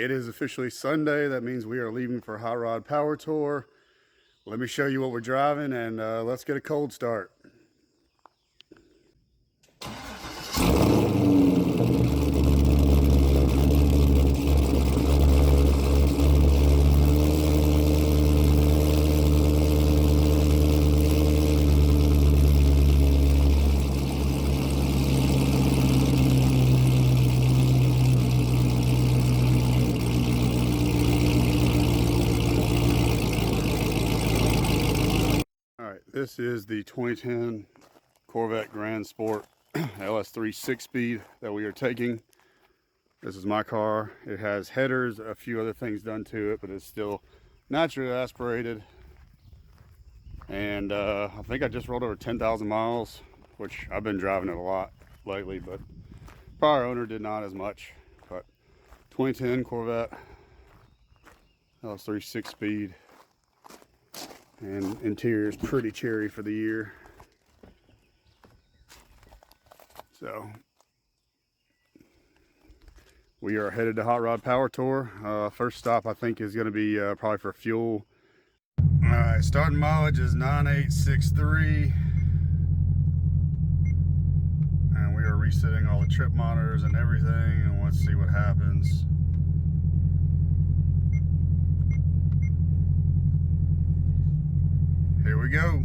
it is officially Sunday. That means we are leaving for Hot Rod Power Tour. Let me show you what we're driving, and let's get a cold start. This is the 2010 Corvette Grand Sport LS3 6-speed that we are taking. This is my car. It has headers, a few other things done to it, but it's still naturally aspirated. And I think I just rolled over 10,000 miles, which I've been driving it a lot lately, but prior owner did not as much. But 2010 Corvette LS3 6-speed. And interior is pretty cherry for the year. So we are headed to Hot Rod Power Tour. First stop I think is going to be probably for fuel. All right, starting mileage is 9863, and we are resetting all the trip monitors and everything, and let's see what happens. Here we go.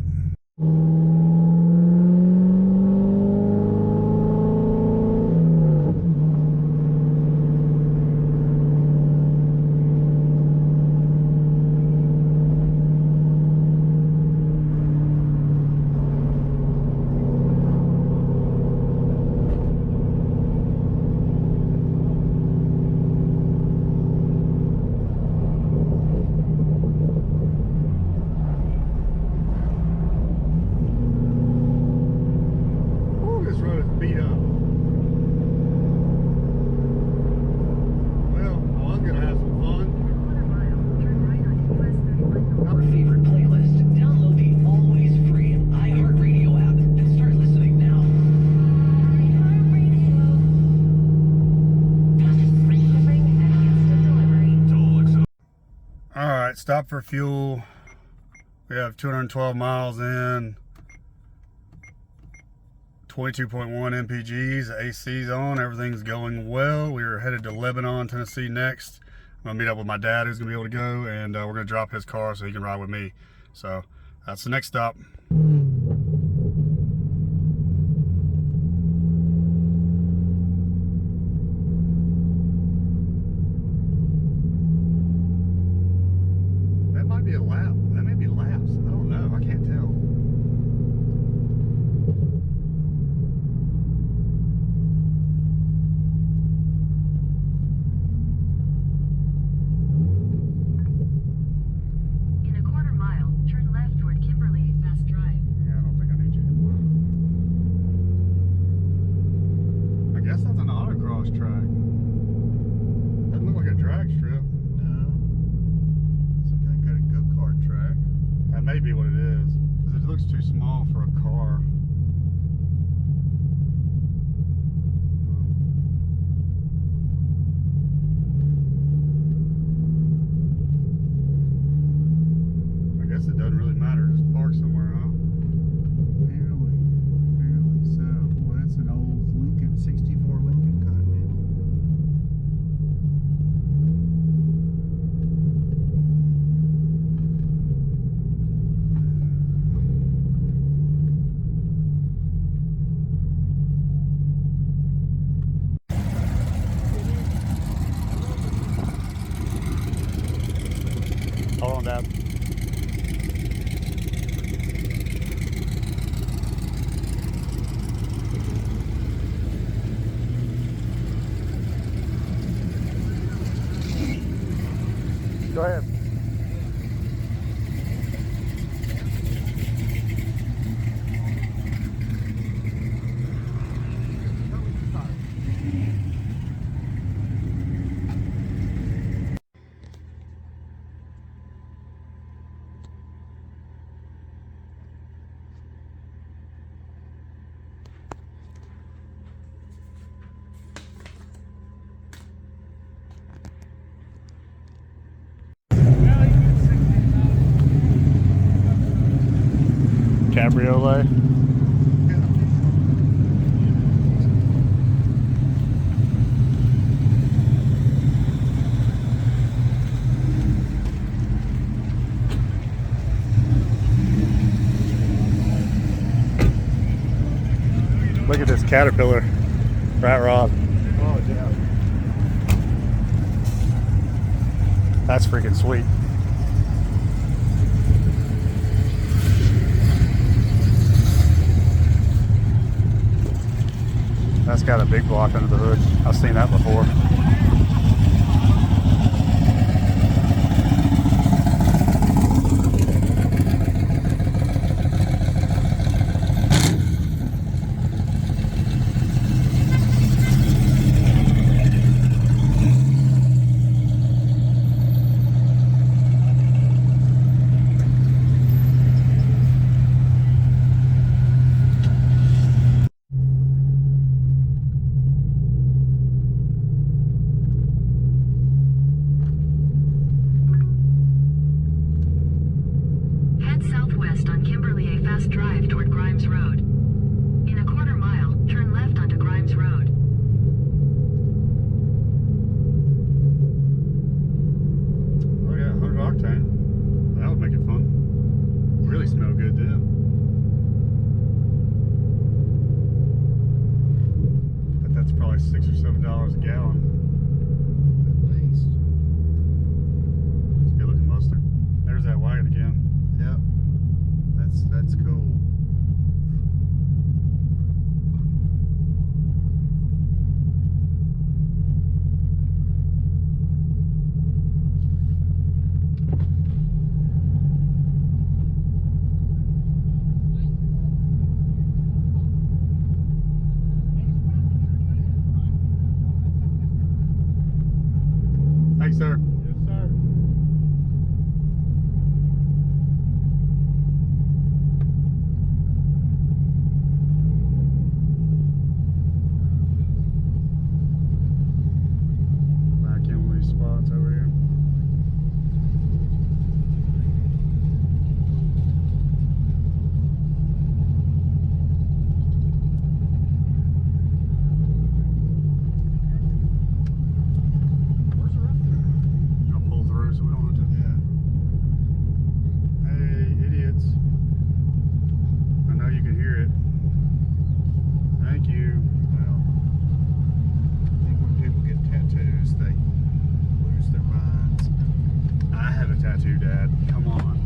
Stop for fuel. We have 212 miles in, 22.1 mpgs, AC's on, everything's going well. We are headed to Lebanon, Tennessee next. I'm gonna meet up with my dad who's gonna be able to go, and we're gonna drop his car so he can ride with me. So that's the next stop. Maybe what it is, because it looks too small for a car. I guess it doesn't really matter, just park somewhere, huh? Apparently so. Well, that's an old Lincoln, 64 Lincoln Continental. Hold on, Dad. Go ahead. cabriolet. Look at this Caterpillar rat rod. Oh, yeah. That's freaking sweet. That's got a big block under the hood. I've seen that before. $6 or $7 a gallon. At least. It's a good looking Mustang. There's that wagon again. Yep. That's cool. Thanks, sir. Yes, sir. Back in one of these spots over here. Tattoo, Dad. Come on.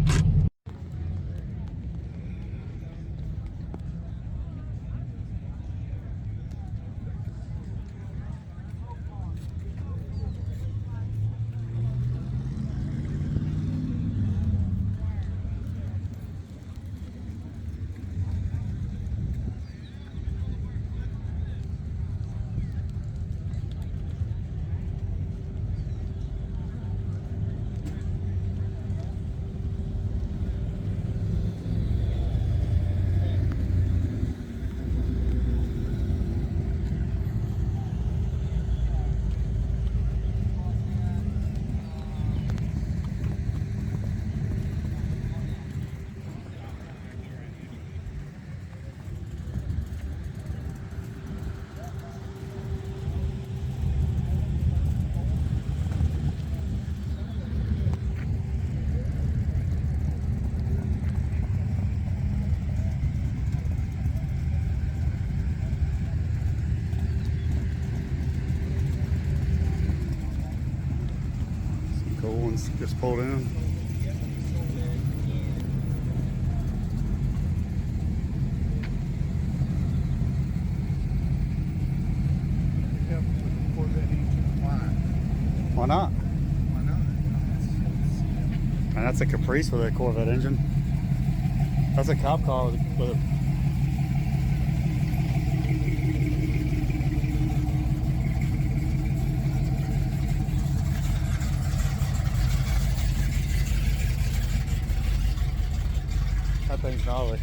Cool ones just pulled in. Why not? Why not? And that's a Caprice with a Corvette engine. That's a cop car with a that thing's gnarly.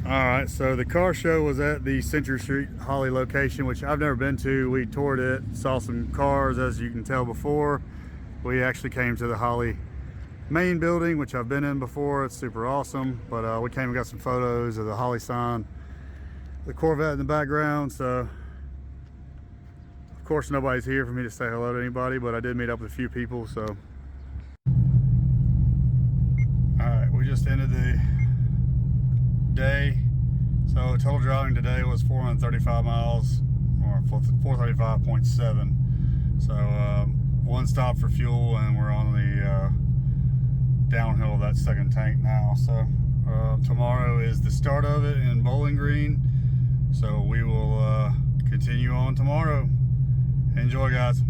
All right, so the car show was at the Century Street Holly location, which I've never been to. We toured it, saw some cars, as you can tell before. We actually came to the Holly main building, which I've been in before. It's super awesome, but we came and got some photos of the Holly sign, the Corvette in the background. So of course nobody's here for me to say hello to anybody, but I did meet up with a few people. So all right, we just ended the day. So total driving today was 435 miles, or 435.7. So one stop for fuel, and we're on the downhill of that second tank now. So tomorrow is the start of it in Bowling Green, so we will continue on tomorrow. Enjoy, guys.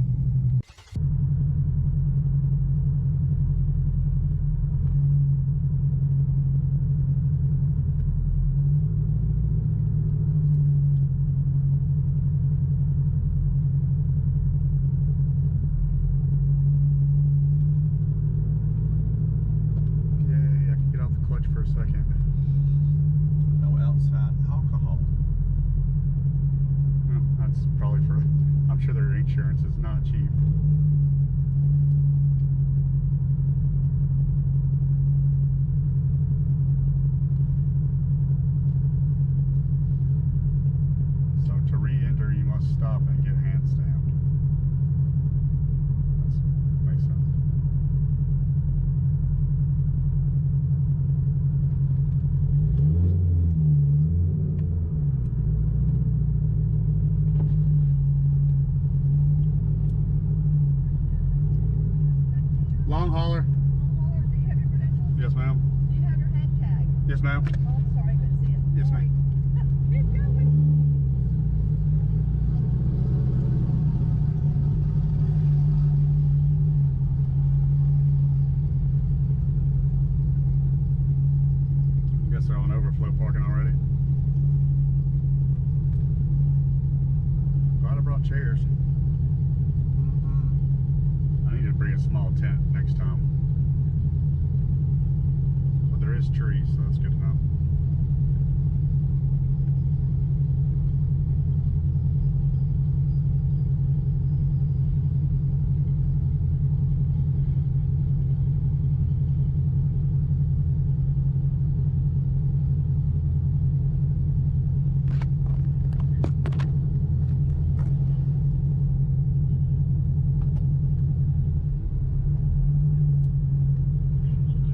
Insurance is not cheap. So to re-enter, you must stop and get hand stamped. That makes sense. Long hauler. Do you have your credentials? Yes, ma'am. Do you have your head tag? Yes, ma'am. Oh, I'm sorry, I couldn't see it. Yes, Sorry. Keep going. I guess they're on overflow parking already. Glad I brought chairs. I need to bring a small tent next time. But there is trees, so that's good to know.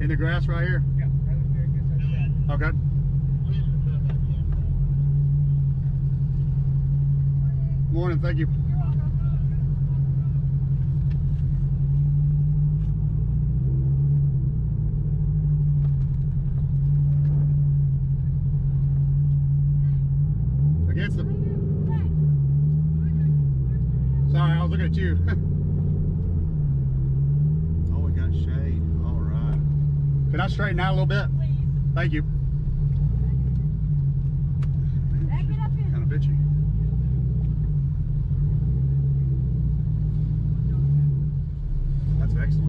In the grass right here? Yeah, right over there against that shed. Okay. Morning, thank you. You're welcome. Against them. Sorry, I was looking at you. Oh, we got shade. All right. Can I straighten out a little bit? Please. Thank you. Back it up in. Kind of bitchy. That's excellent.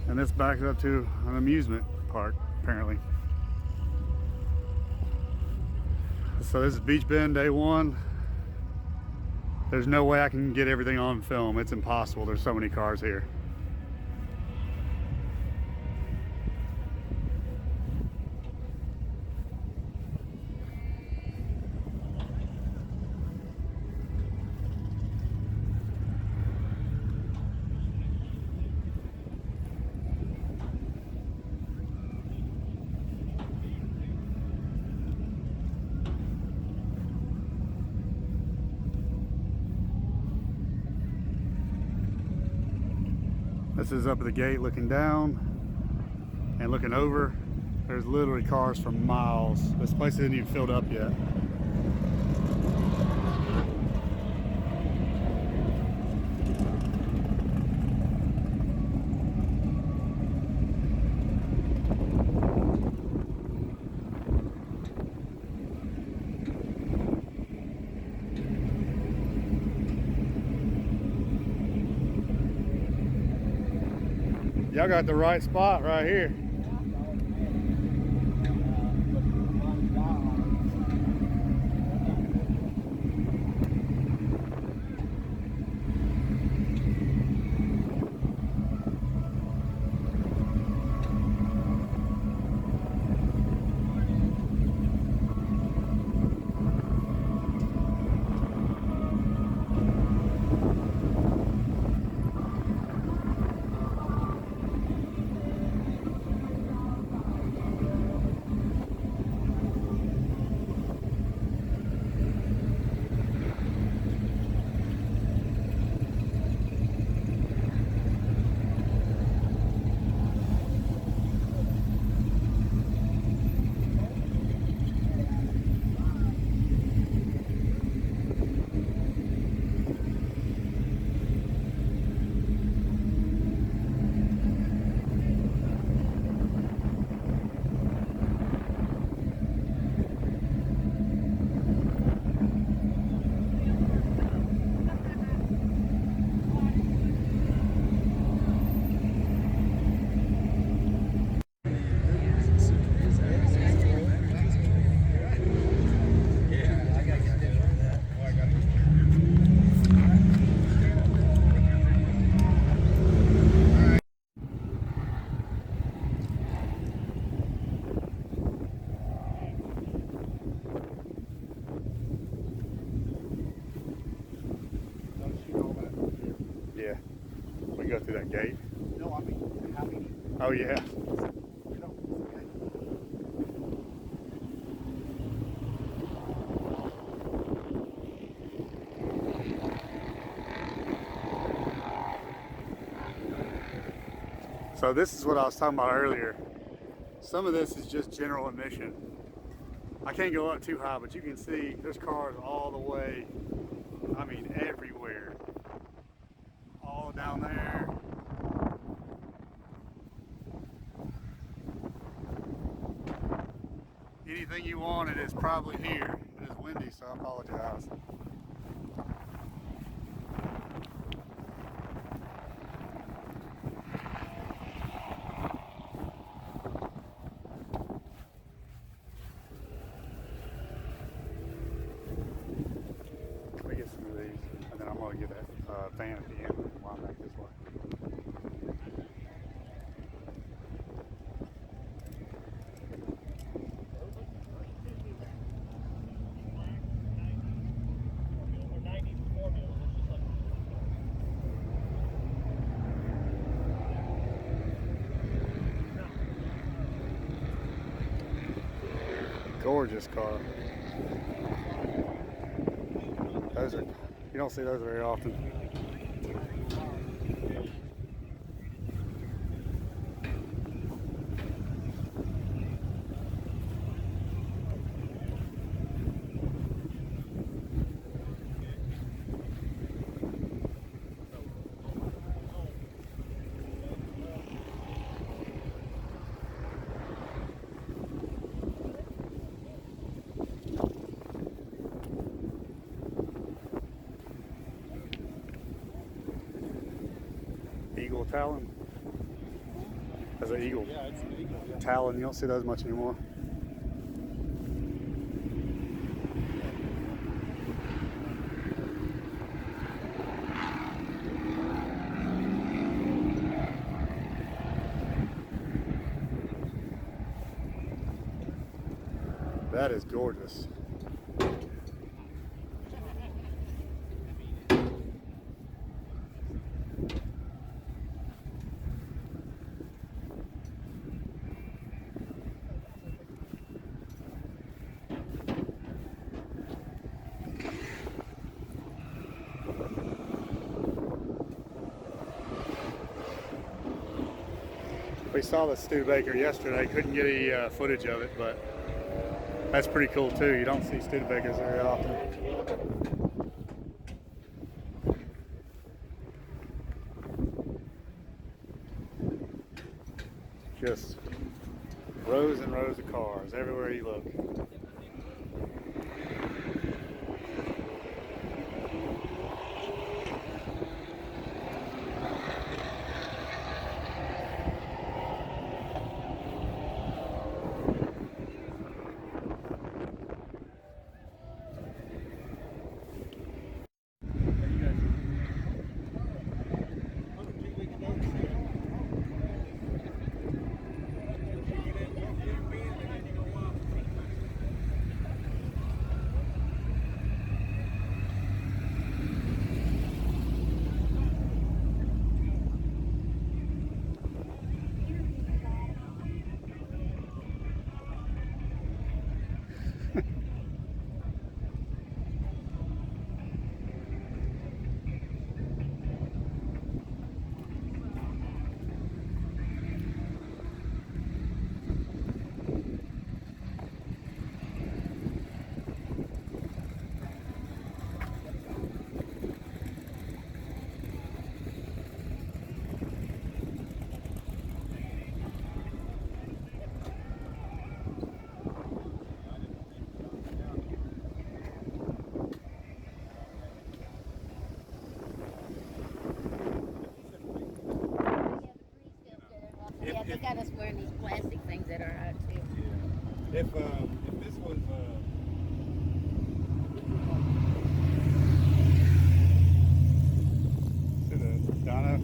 And this backs up to an amusement park, apparently. So this is Beach Bend day one. There's no way I can get everything on film. It's impossible. There's so many cars here. This is up at the gate looking down and looking over. There's literally cars for miles. This place isn't even filled up yet. Y'all got the right spot right here. Yeah, we go through that gate. No, I mean, how many? Oh yeah. So this is what I was talking about earlier. Some of this is just general admission. I can't go up too high, but you can see there's cars all the way, I mean everywhere. All down there. Anything you wanted is probably here. It is windy, so I apologize. Let me get some of these, and then I'm going to get that van at the end while I'm back this way. Gorgeous car. Those are, you don't see those very often. Eagle Talon. That's an eagle. Yeah, it's an eagle. Yeah. Talon, you don't see those much anymore. That is gorgeous. We saw the Studebaker yesterday. Couldn't get any footage of it, but that's pretty cool too. You don't see Studebakers very often. Just rows and rows of cars everywhere you look. Yeah, they got us wearing these plastic things that are out too. If this was See the dyno?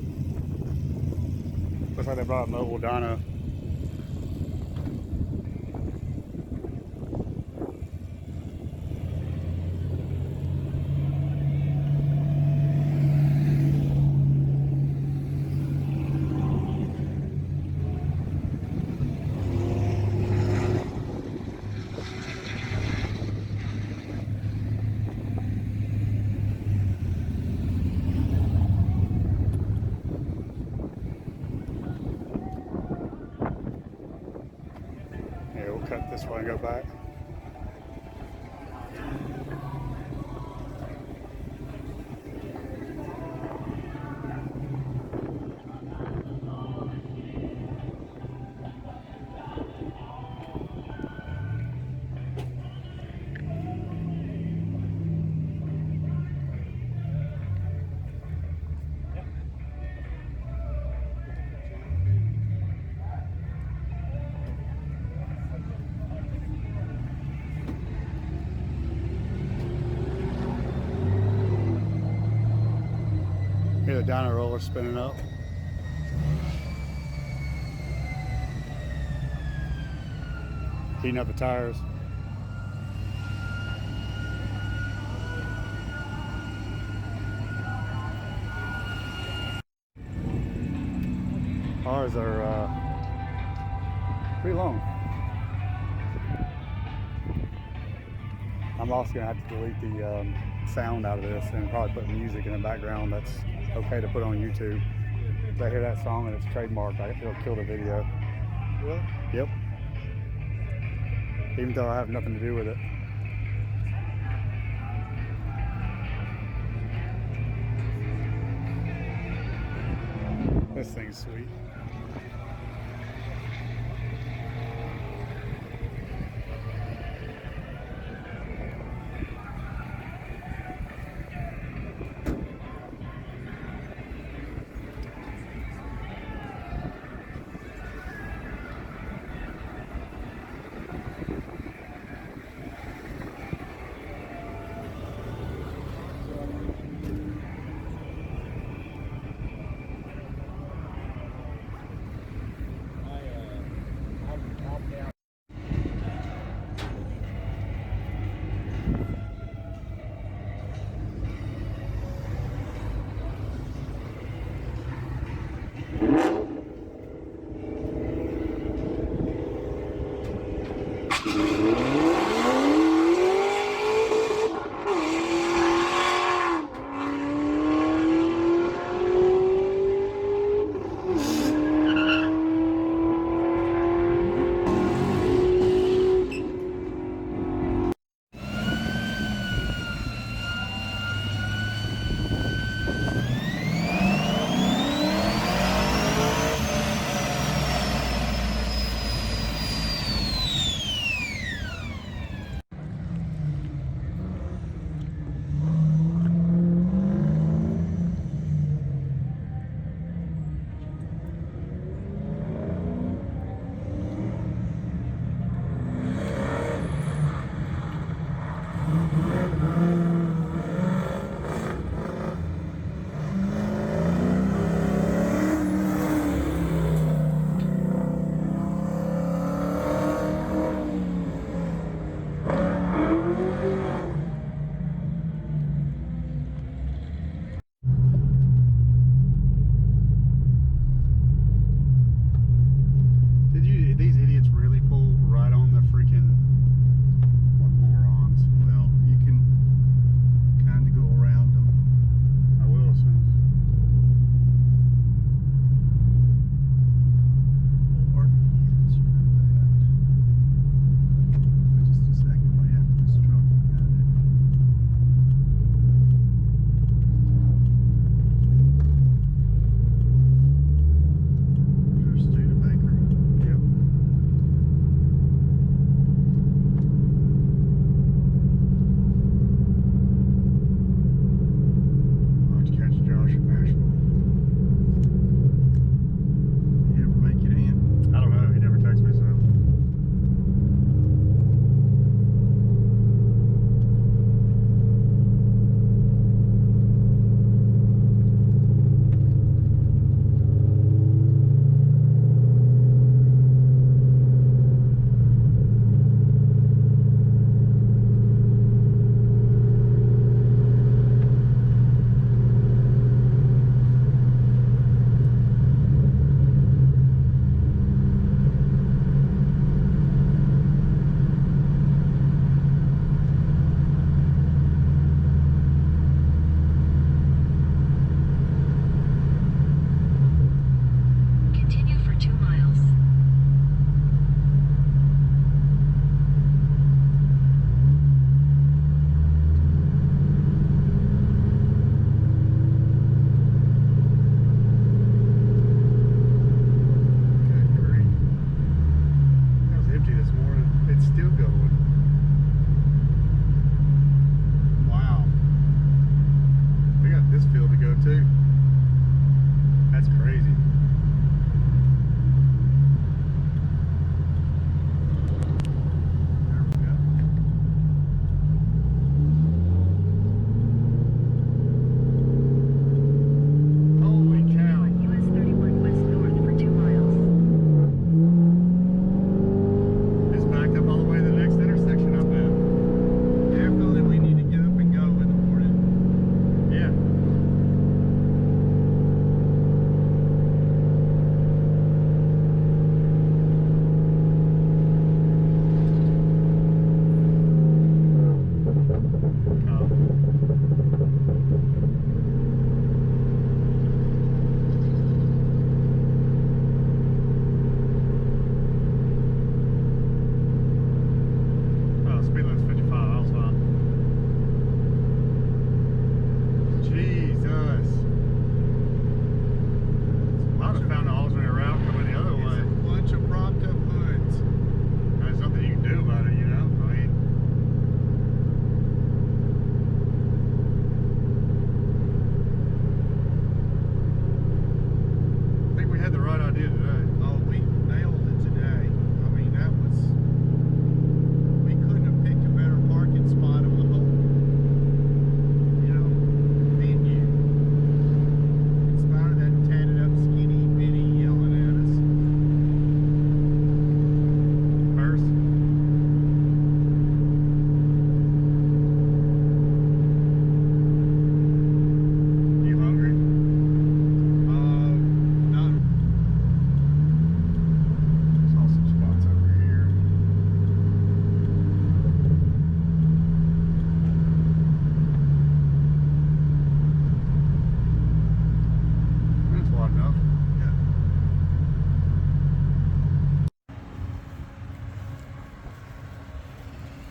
Looks like they brought a mobile dyno. Yeah, we'll cut this way and go back. Hear the dyno roller spinning up. Heating up the tires. Ours are pretty long. I'm also gonna have to delete the sound out of this and probably put music in the background that's okay to put on YouTube. If I hear that song and it's trademarked, it'll kill the video. really? Yep. Even though I have nothing to do with it. This thing's sweet.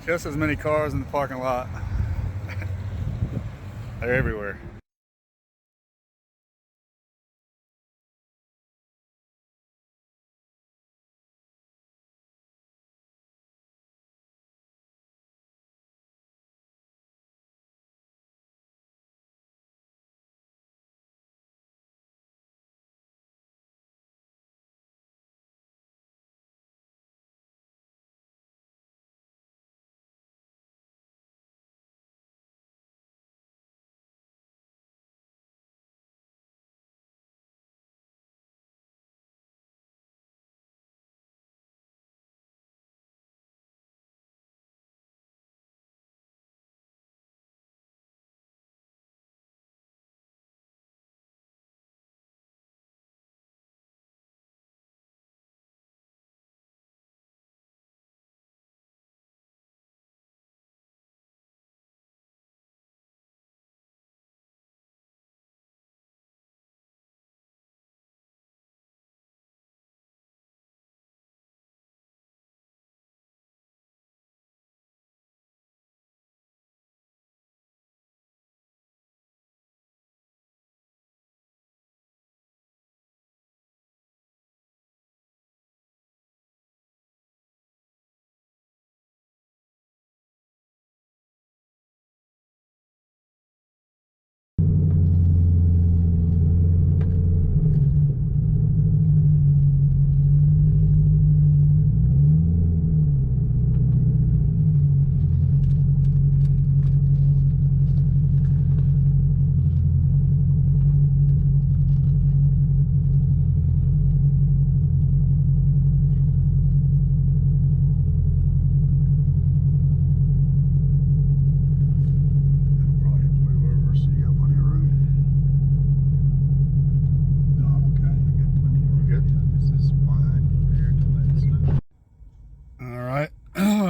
Just as many cars in the parking lot. They're everywhere.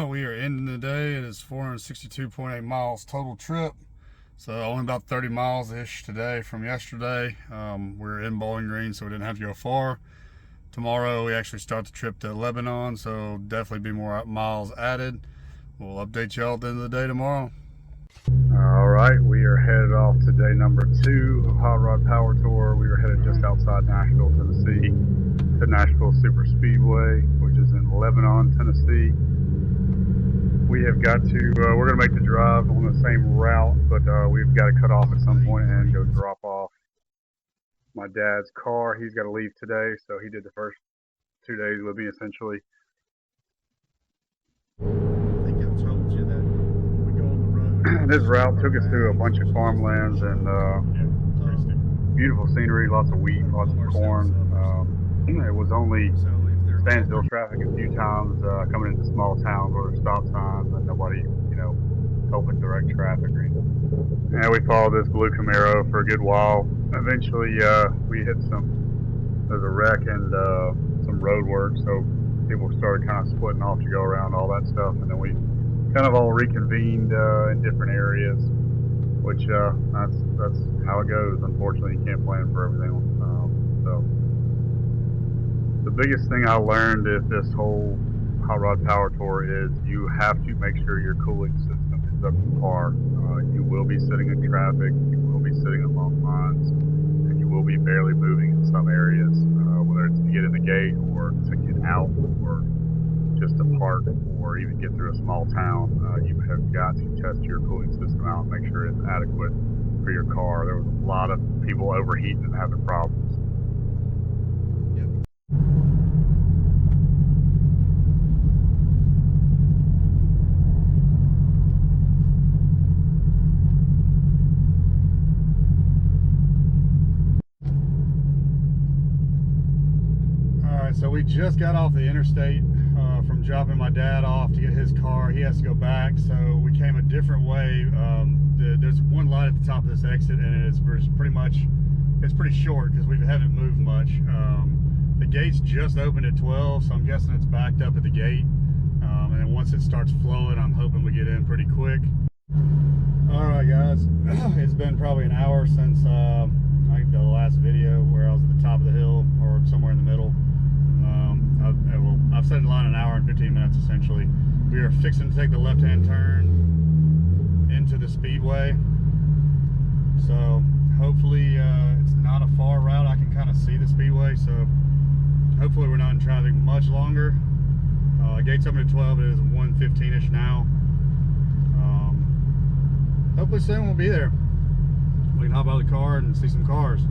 We are ending the day. It is 462.8 miles total trip. So only about 30 miles ish today from yesterday. We're in Bowling Green, so we didn't have to go far. Tomorrow we actually start the trip to Lebanon, so definitely be more miles added. We'll update you all at the end of the day tomorrow. All right, we are headed off to day number 2 of Hot Rod Power Tour. We are headed just outside Nashville, Tennessee, to Nashville Speedway, which is in Lebanon, Tennessee. We have got to, we're going to make the drive on the same route, but we've got to cut off at some point and go drop off my dad's car. He's got to leave today, so he did the first 2 days with me essentially. I think I've told you that when we go on the road. This route took us through a bunch of farmlands and beautiful scenery, lots of wheat, lots of corn. It was only standstill traffic a few times coming into small towns where there's stop signs and nobody, helping direct traffic or anything. And we followed this blue Camaro for a good while. Eventually, we hit there's a wreck and some road work, so people started kind of splitting off to go around all that stuff, and then we kind of all reconvened in different areas, which that's how it goes. Unfortunately, you can't plan for everything. So the biggest thing I learned is this whole Hot Rod Power Tour is you have to make sure your cooling system is up to par. You will be sitting in traffic, you will be sitting in long lines, and you will be barely moving in some areas, whether it's to get in the gate or to get out or just to park or even get through a small town. You have got to test your cooling system out and make sure it's adequate for your car. There was a lot of people overheating and having problems. So we just got off the interstate from dropping my dad off to get his car. He has to go back, so we came a different way. There's one light at the top of this exit, and it's pretty short because we haven't moved much. The gate's just opened at 12, so I'm guessing it's backed up at the gate. And then once it starts flowing, I'm hoping we get in pretty quick. All right, guys, it's been probably an hour since I think the last video where I was at the top of the hill or somewhere in the middle. I've set in line an hour and 15 minutes. minutes essentially. We are fixing to take the left-hand turn into the speedway. So hopefully it's not a far route. I can kind of see the speedway, so hopefully we're not in traffic much longer. Gates open at 12. It is 1:15ish now. Hopefully soon we'll be there. We can hop out of the car and see some cars.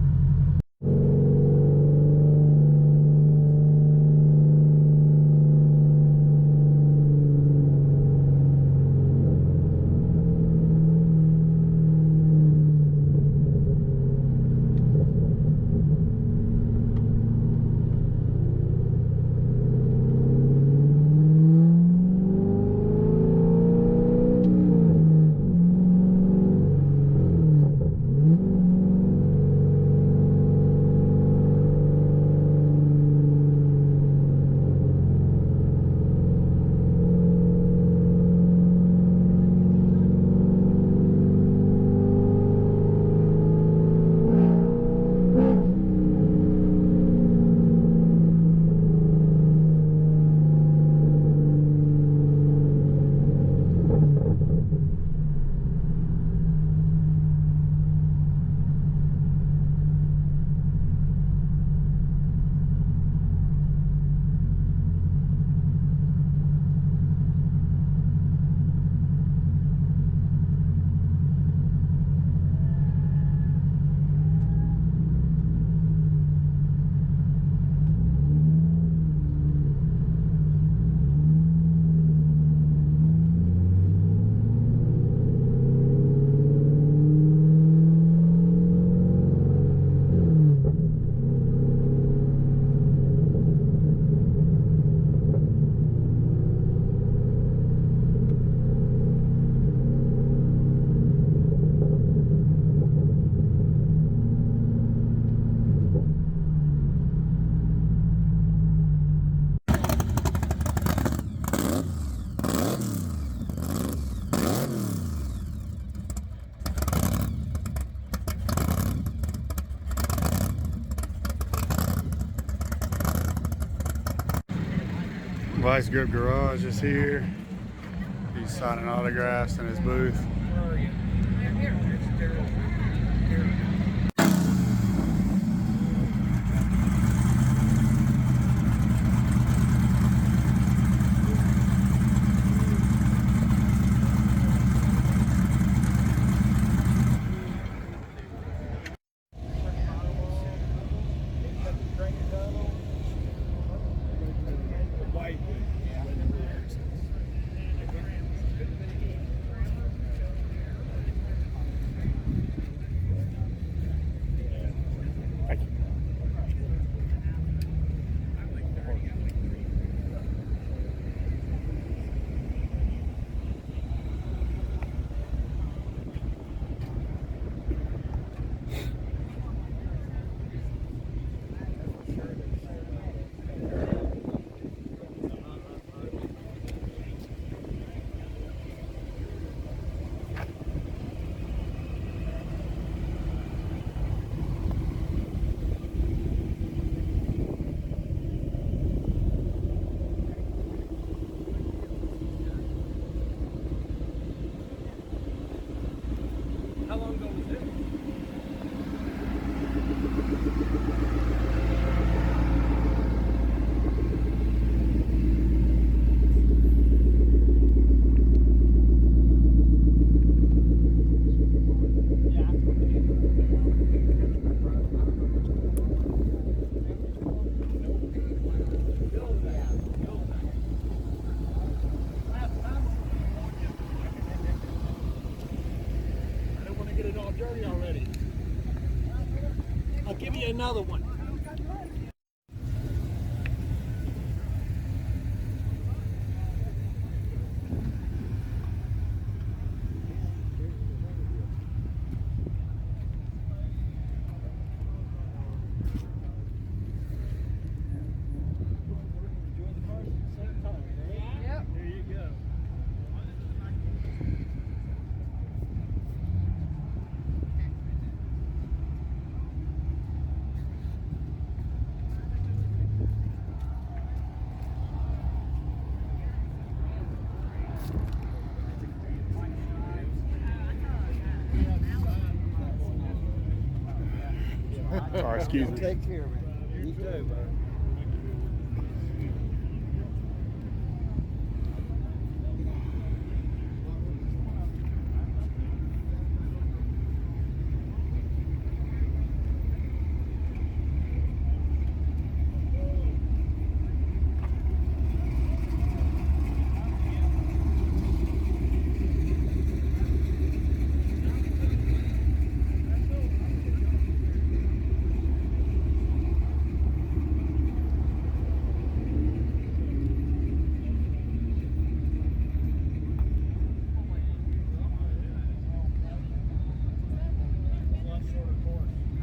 Vice Grip Garage is here. He's signing autographs in his booth. Give you another one. Sorry, excuse me. Take care, man. You too, man.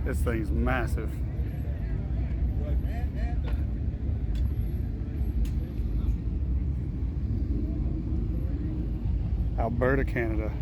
This thing's massive. Alberta, Canada.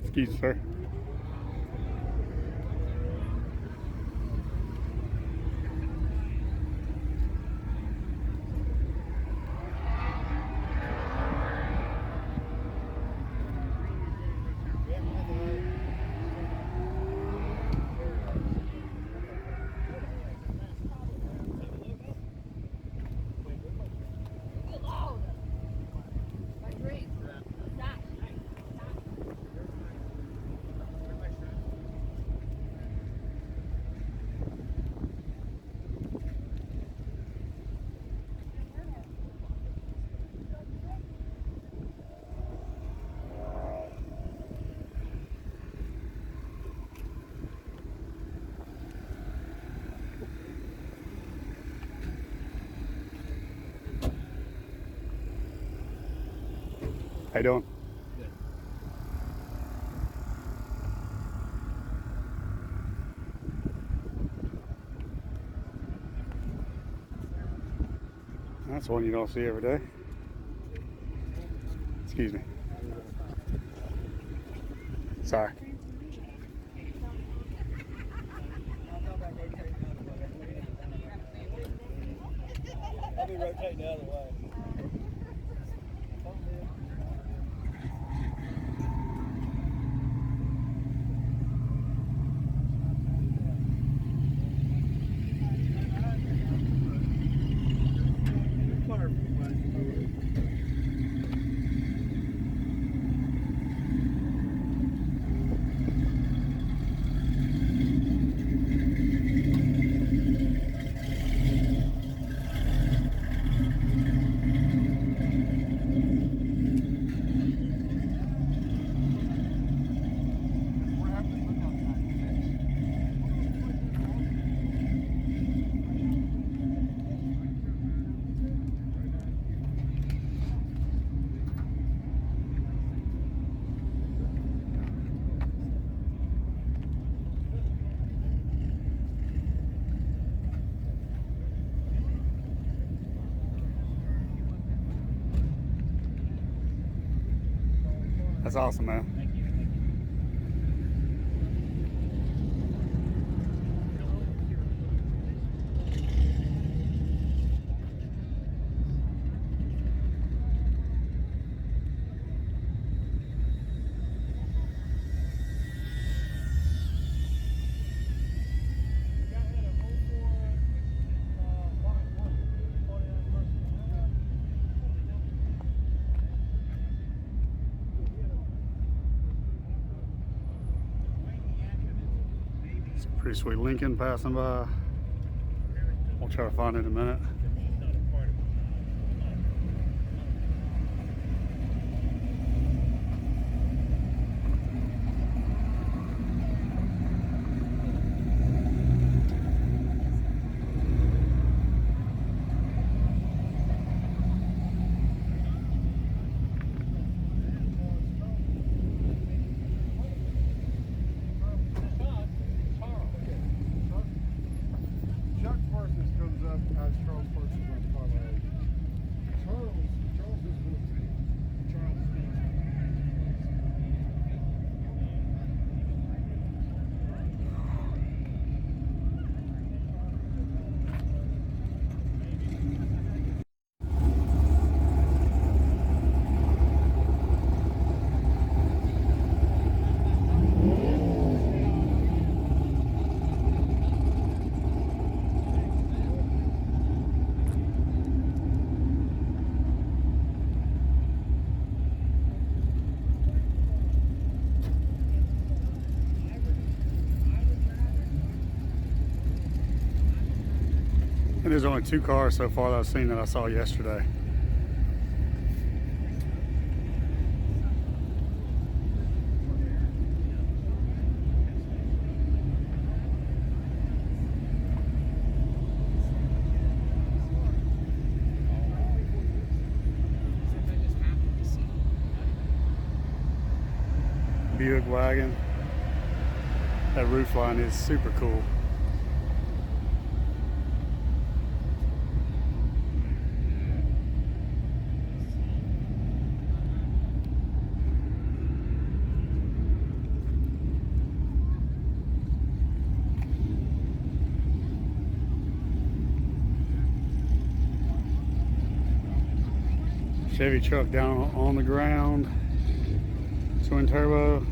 Excuse me, sir. How you doing? Good. That's one you don't see every day. Excuse me. Sorry. I'll be rotating the other way. That's awesome, man. Thank you. It's a pretty sweet Lincoln passing by. We'll try to find it in a minute. And there's only 2 cars so far that I've seen that I saw yesterday. Buick wagon. That roof line is super cool. Chevy truck down on the ground. Twin turbo.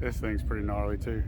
This thing's pretty gnarly too.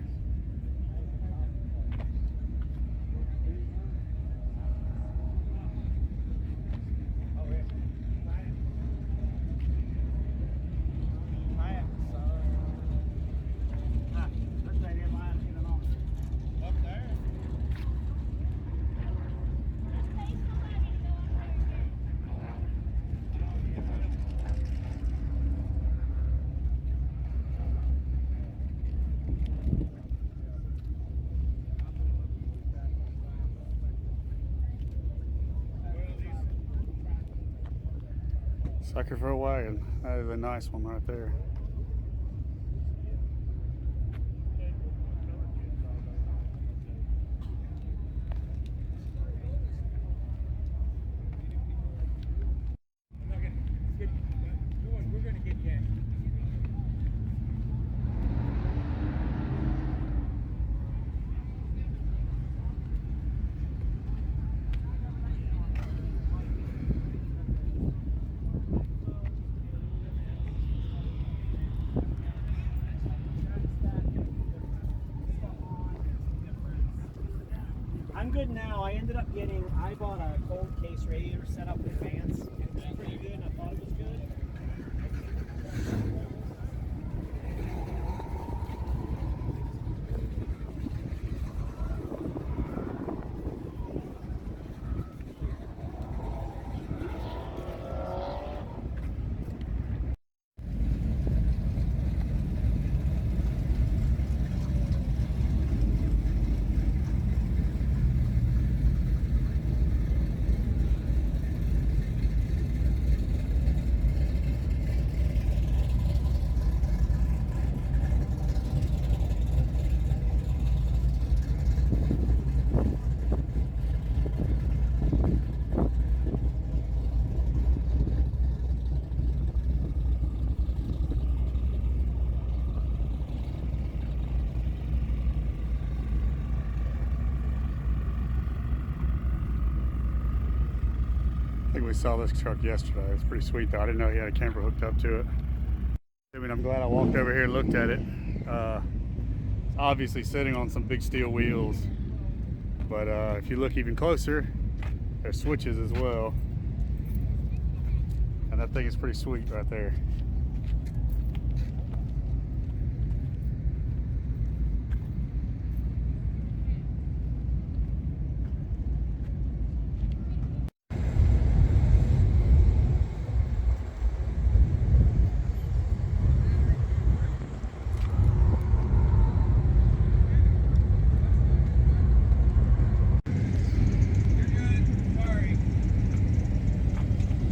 Sucker for a wagon. That is a nice one right there. I'm good now. I bought a cold case radiator set up in advance. It was pretty good, and I thought it was good. I think we saw this truck yesterday. It's pretty sweet though. I didn't know he had a camper hooked up to it. I mean, I'm glad I walked over here and looked at it. It's obviously sitting on some big steel wheels, but if you look even closer, there's switches as well. And that thing is pretty sweet right there.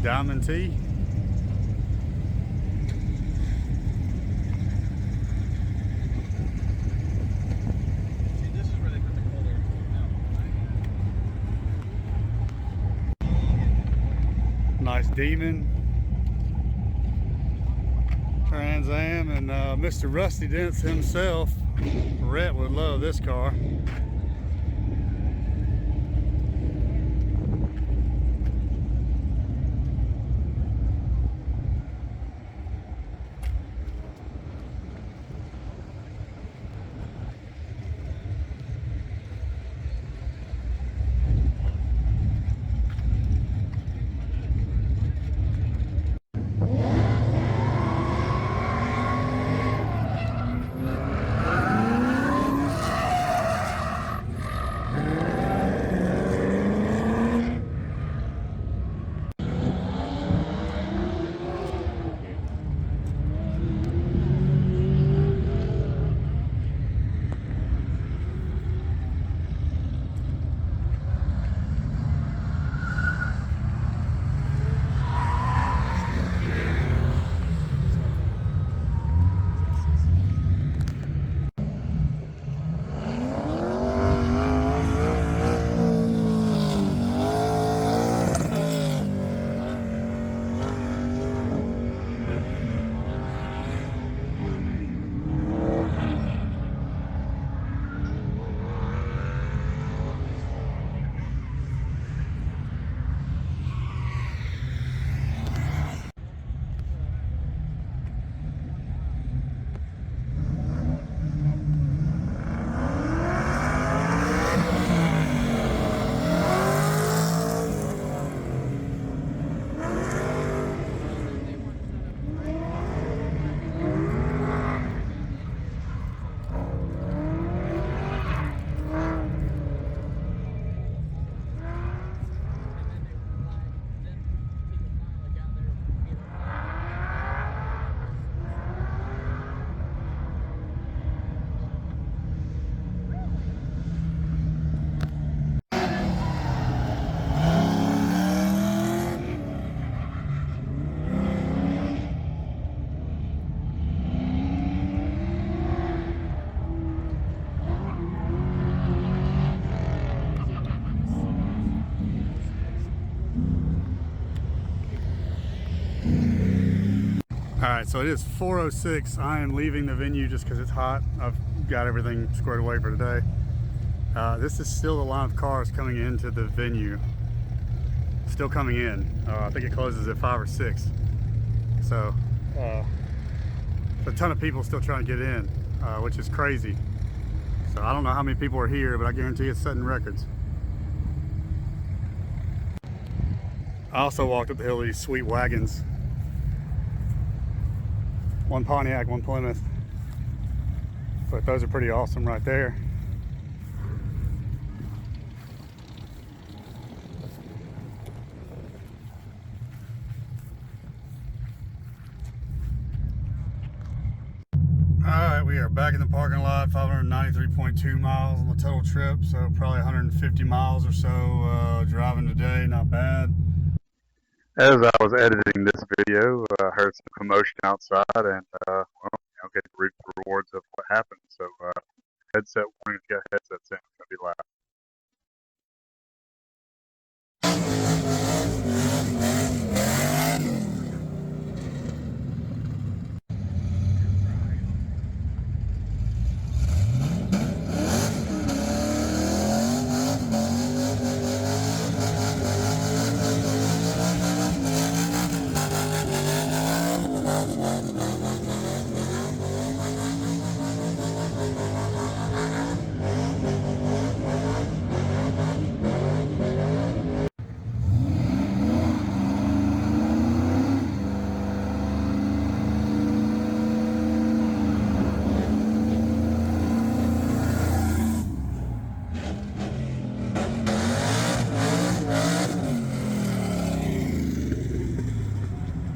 Diamond T. Nice Demon, Trans Am, and Mr. Rusty Dents himself, Rhett, would love this car. Alright, so it is 4:06. I am leaving the venue just because it's hot. I've got everything squared away for today. This is still the line of cars coming into the venue. Still coming in. I think it closes at 5 or 6. So, a ton of people still trying to get in, which is crazy. So I don't know how many people are here, but I guarantee it's setting records. I also walked up the hill to these sweet wagons. One Pontiac, one Plymouth. But those are pretty awesome right there. Alright, we are back in the parking lot, 593.2 miles on the total trip, so probably 150 miles or so driving today, not bad. As I was editing this video, I heard some commotion outside and, well, get the rewards of what happened. So, headset warning, if you got headsets in, it's going to be loud.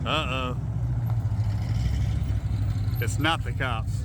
Uh-oh. It's not the cops.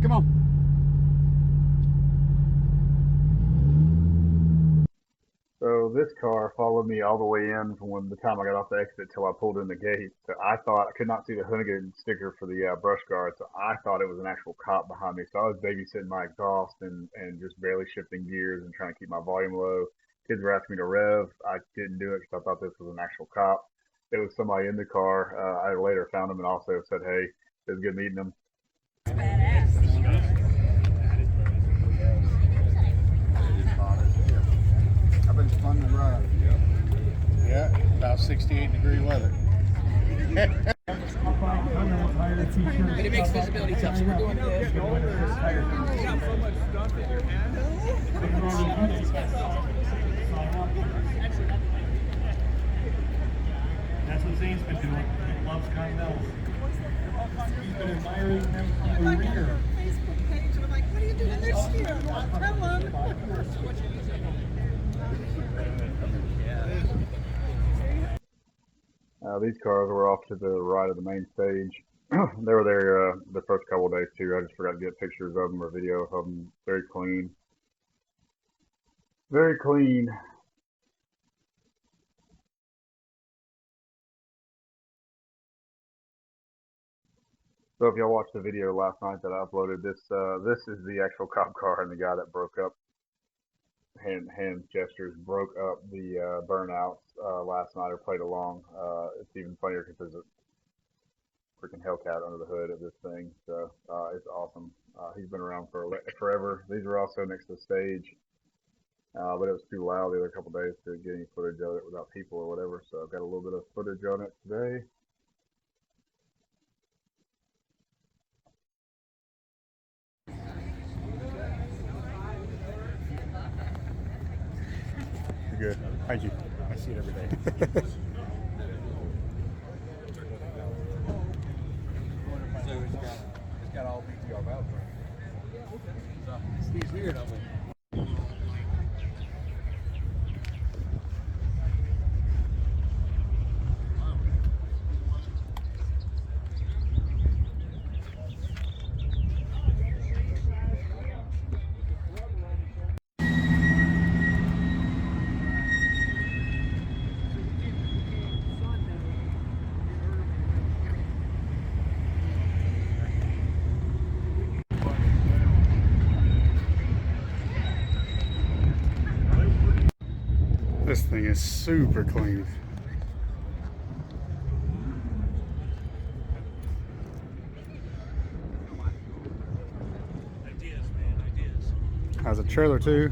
come on. So this car followed me all the way in from when the time I got off the exit till I pulled in the gate. So I thought I could not see the Hoonigan sticker for the brush guard, so I thought it was an actual cop behind me. So I was babysitting my exhaust and just barely shifting gears and trying to keep my volume low. Kids were asking me to rev. I didn't do it because I thought this was an actual cop. It was somebody in the car. I later found him and also said, "Hey, it was good meeting him." I've been fun to ride. Yeah, about 68-degree weather. But it makes visibility tough, so we're doing this. You got so much stuff in your hand. That's what Zane's been doing. He loves Connells. He's been admiring them from the rear. Facebook page, and I'm like, what are you doing this year? Tell them. These cars were off to the right of the main stage. They were there the first couple of days too. I just forgot to get pictures of them or video of them. Very clean. Very clean. So if y'all watched the video last night that I uploaded, this is the actual cop car and the guy that broke up, hand gestures, broke up the burnouts last night or played along. It's even funnier because there's a freaking Hellcat under the hood of this thing. So it's awesome. He's been around for forever. These were also next to the stage, but it was too loud the other couple days to get any footage of it without people or whatever. So I've got a little bit of footage on it today. Good. Thank you. I see it every day. So it's got all BTR valves running. So Steve's weird, I'm like. This thing is super clean. Has a trailer too.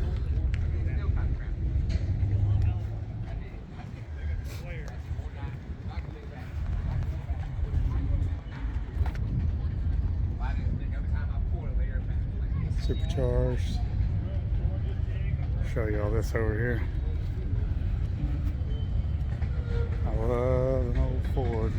Supercharged. Show you all this over here. I love an old Ford.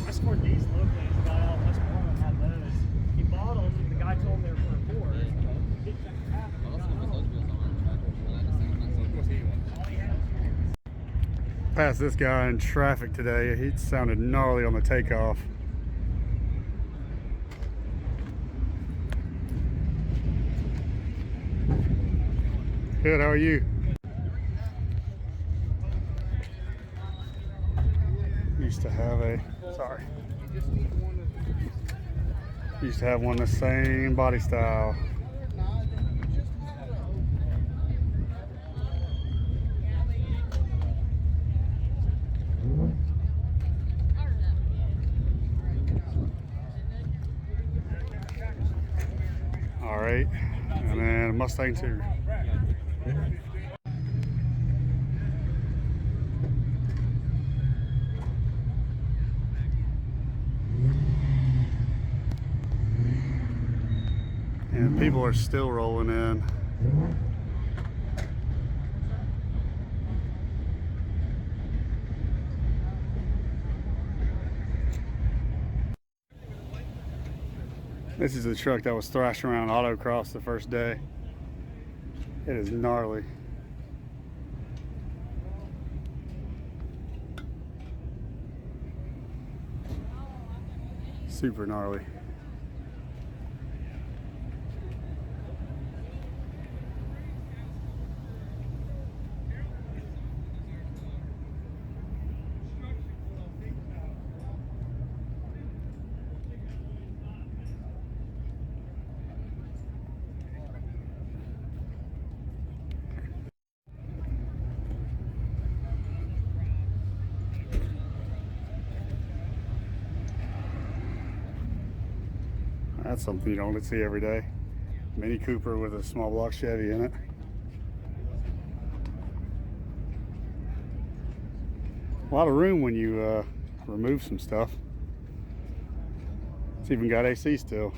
I scored these locally. The guy out West Portland had those. He bought them. The guy told him they were for Ford. Didn't check the traffic. Passed this guy in traffic today. He sounded gnarly on the takeoff. Good, how are you? Used to have one the same body style. All right, and then a Mustang too. And people are still rolling in. This is the truck that was thrashing around autocross the first day. It is gnarly. Super gnarly. That's something you don't see every day. Mini Cooper with a small block Chevy in it. A lot of room when you remove some stuff. It's even got AC still.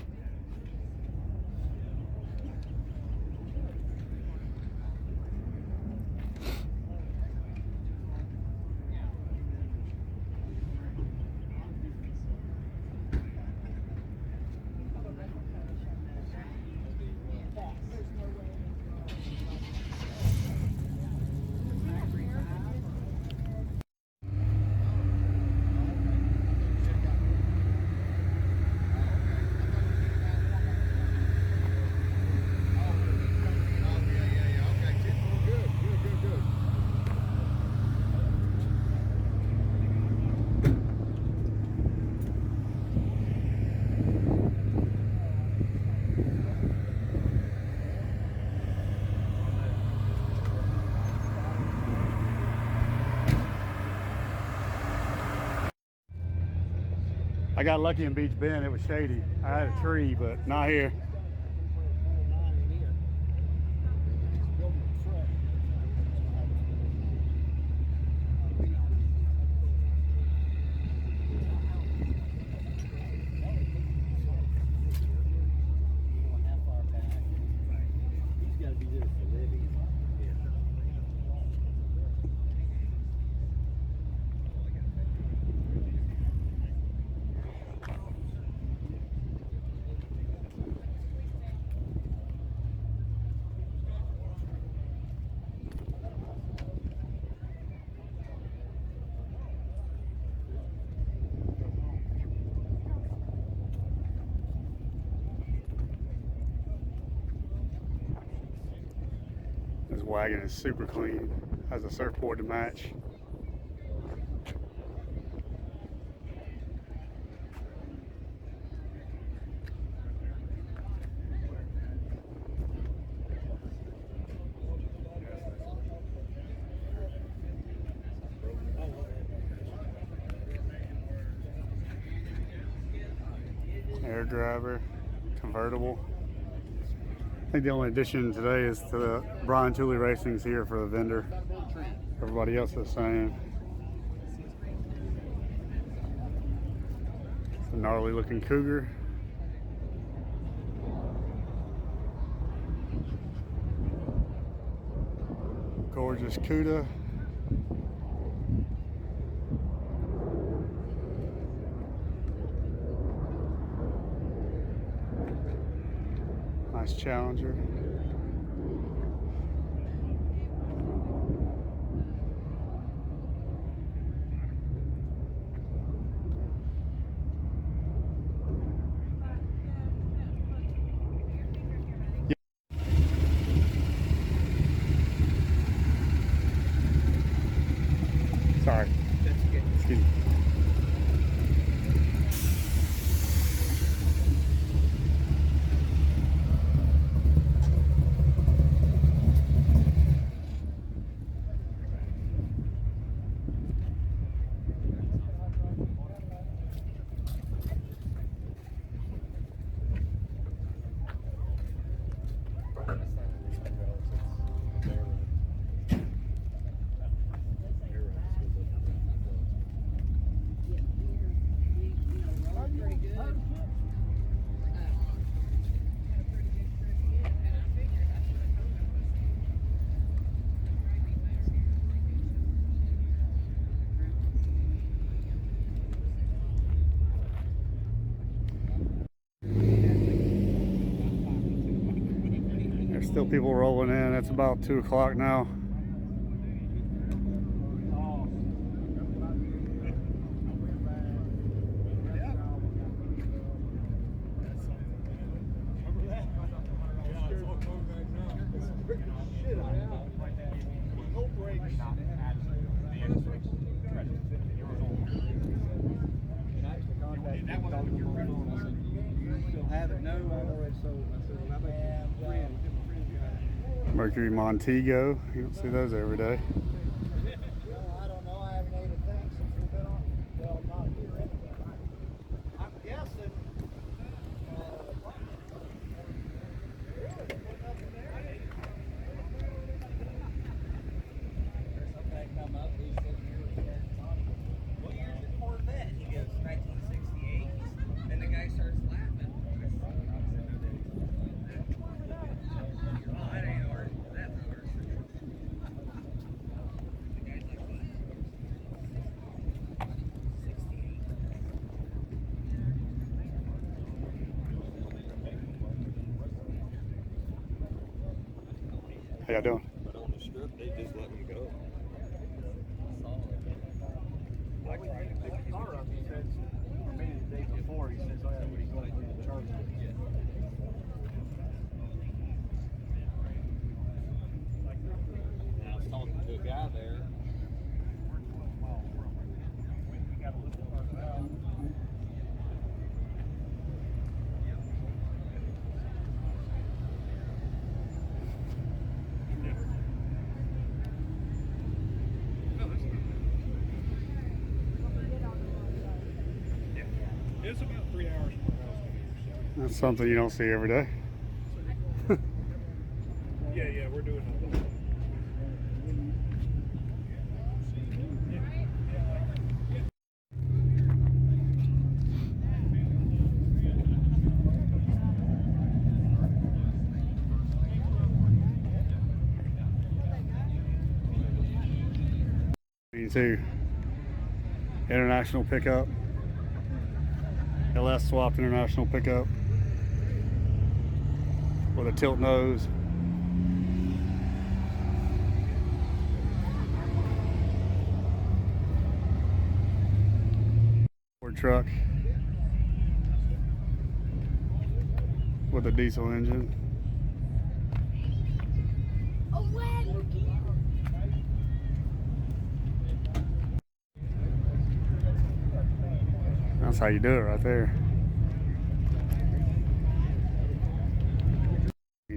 I got lucky in Beach Bend. It was shady. I had a tree, but not here. This wagon is super clean. Has a surfboard to match. Air driver, convertible. I think the only addition today is to the Brian Tooley Racing's here for the vendor. Everybody else is the same. It's a gnarly looking Cougar. Gorgeous Cuda. Nice Challenger. Sorry. That's okay. Excuse me. Still people rolling in. It's about 2 o'clock now. Mercury Montego. You don't see those every day. I don't know. I haven't ate a thing since we've been on. Well, not here anyway. I'm guessing. What year's your Corvette? He goes 1968. And the guy starts laughing. Oh, that ain't ours. That's ours. The guy's like, what? 68. How y'all doing? But on the strip, they just let me go. The day before, he says, "Oh yeah, we're going to the charge." And I was talking to a guy there. It's about 3 hours from our house. That's something you don't see every day. Yeah, we're doing it. B2 international pickup. LS swapped international pickup with a tilt nose. Ford truck with a diesel engine. A wagon. That's how you do it right there.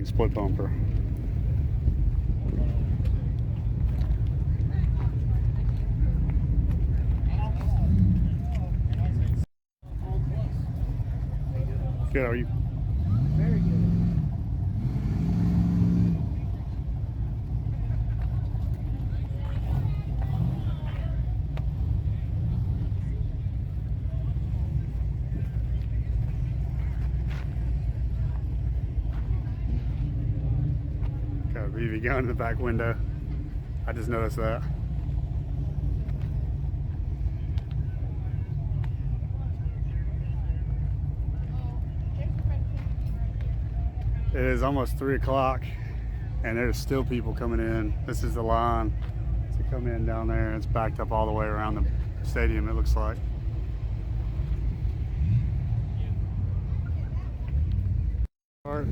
Split bumper. Good, how are you? Very good. Got a BB gun in the back window. I just noticed that. It is almost 3 o'clock and there's still people coming in. This is the line to come in down there. It's backed up all the way around the stadium, it looks like. All right.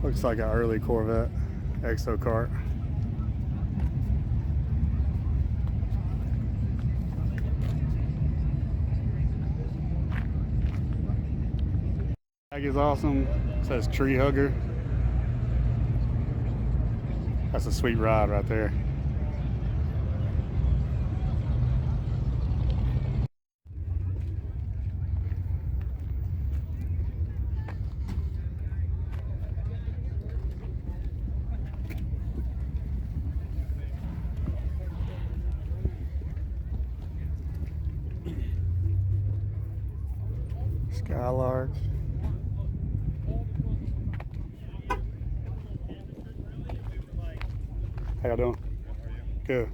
Looks like an early Corvette exo kart. Tag is awesome. It says tree hugger. That's a sweet ride right there. Skylark. How y'all doing? Good.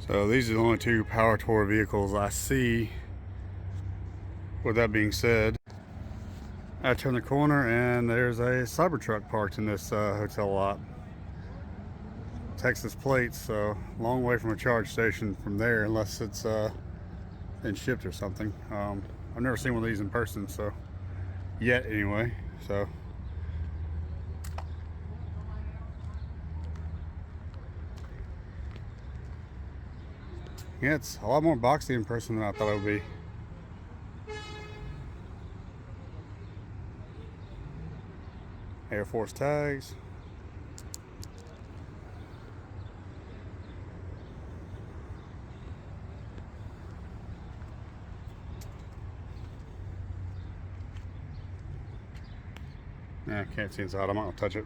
So these are the only two Power Tour vehicles I see. With that being said, I turn the corner and there's a Cybertruck parked in this hotel lot. Texas plates, so long way from a charge station from there, unless it's been shipped or something. I've never seen one of these in person, so yet anyway. So yeah, it's a lot more boxy in person than I thought it would be. Air Force tags. Yeah, I can't see inside. I'm not gonna touch it.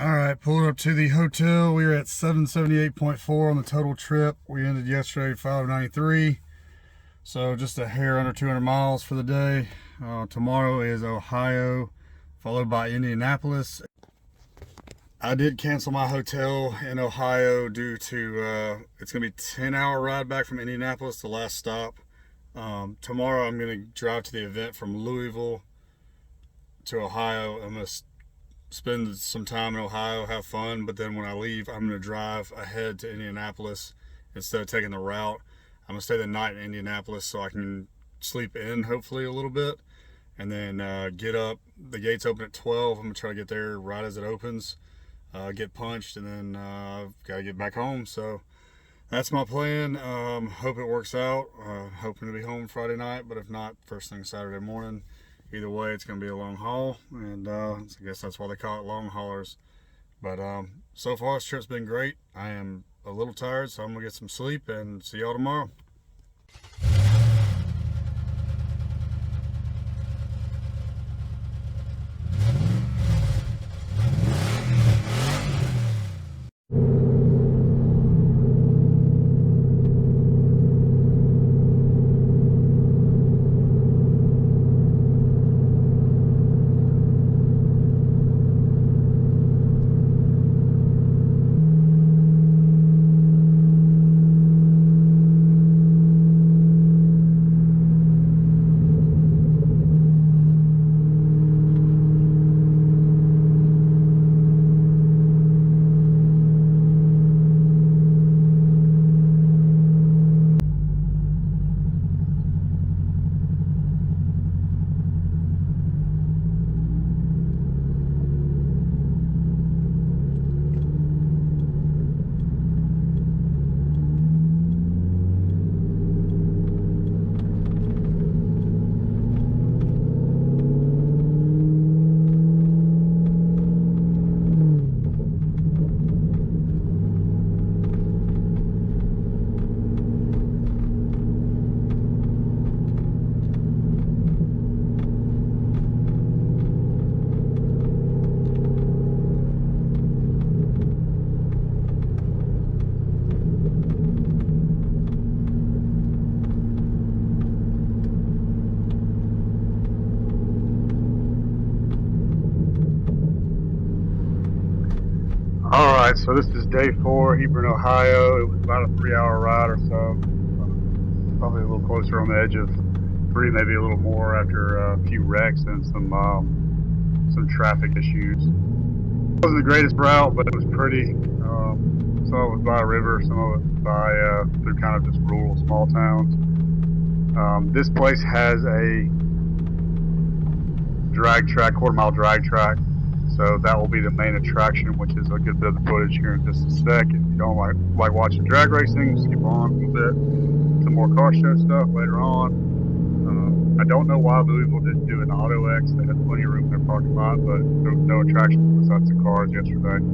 All right, pulling up to the hotel. We are at 778.4 on the total trip. We ended yesterday at 593. So just a hair under 200 miles for the day. Tomorrow is Ohio, followed by Indianapolis. I did cancel my hotel in Ohio due to, it's gonna be a 10-hour ride back from Indianapolis, the last stop. Tomorrow I'm gonna drive to the event from Louisville to Ohio. I'm gonna spend some time in Ohio, have fun, but then when I leave, I'm gonna drive ahead to Indianapolis instead of taking the route. I'm gonna stay the night in Indianapolis so I can sleep in hopefully a little bit, and then get up. The gates open at 12. I'm gonna try to get there right as it opens, get punched, and then gotta get back home. So that's my plan. Hope it works out. Hoping to be home Friday night, but if not, first thing Saturday morning. Either way, it's going to be a long haul, and I guess that's why they call it long haulers. But so far, this trip's been great. I am a little tired, so I'm going to get some sleep, and see y'all tomorrow. All right, so this is day 4, Hebron, Ohio. It was about a 3-hour ride or so. Probably a little closer on the edge of 3, maybe a little more after a few wrecks and some traffic issues. It wasn't the greatest route, but it was pretty. Some of it was by a river, some of it by through kind of just rural small towns. This place has a drag track, quarter-mile drag track. So that will be the main attraction, which is a good bit of the footage here in just a sec. If you don't like watching drag racing, skip on a little bit. Some more car show stuff later on. I don't know why Louisville didn't do an Auto X. They had plenty of room in their parking lot, but there was no attraction besides the cars yesterday.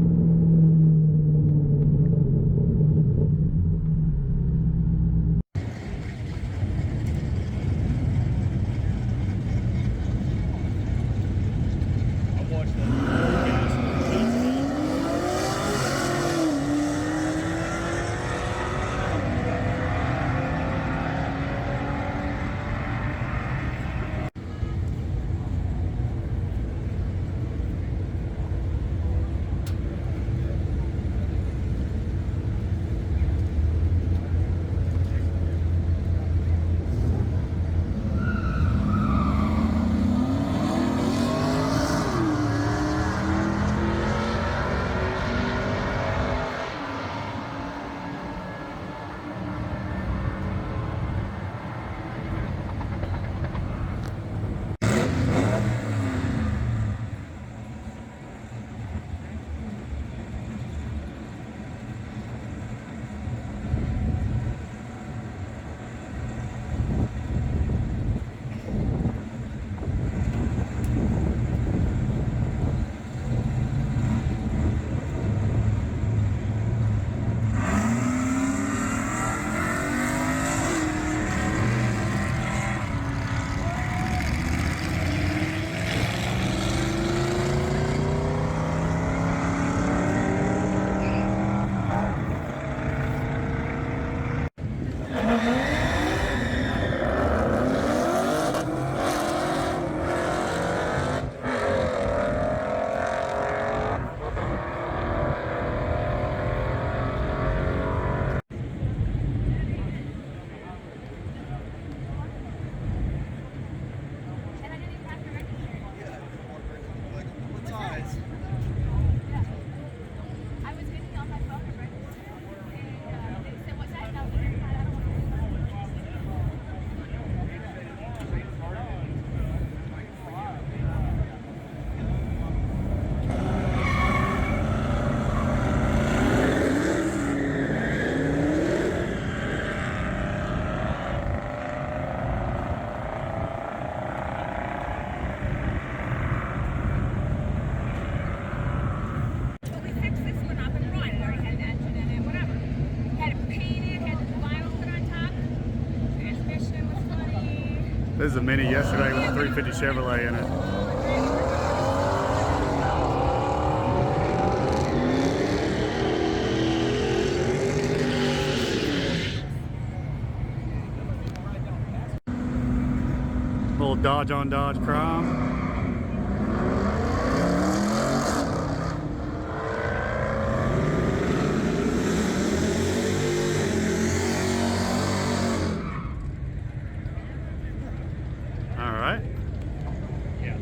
This is a Mini yesterday with a 350 Chevrolet in it. Little Dodge on Dodge crime. All right. Yeah.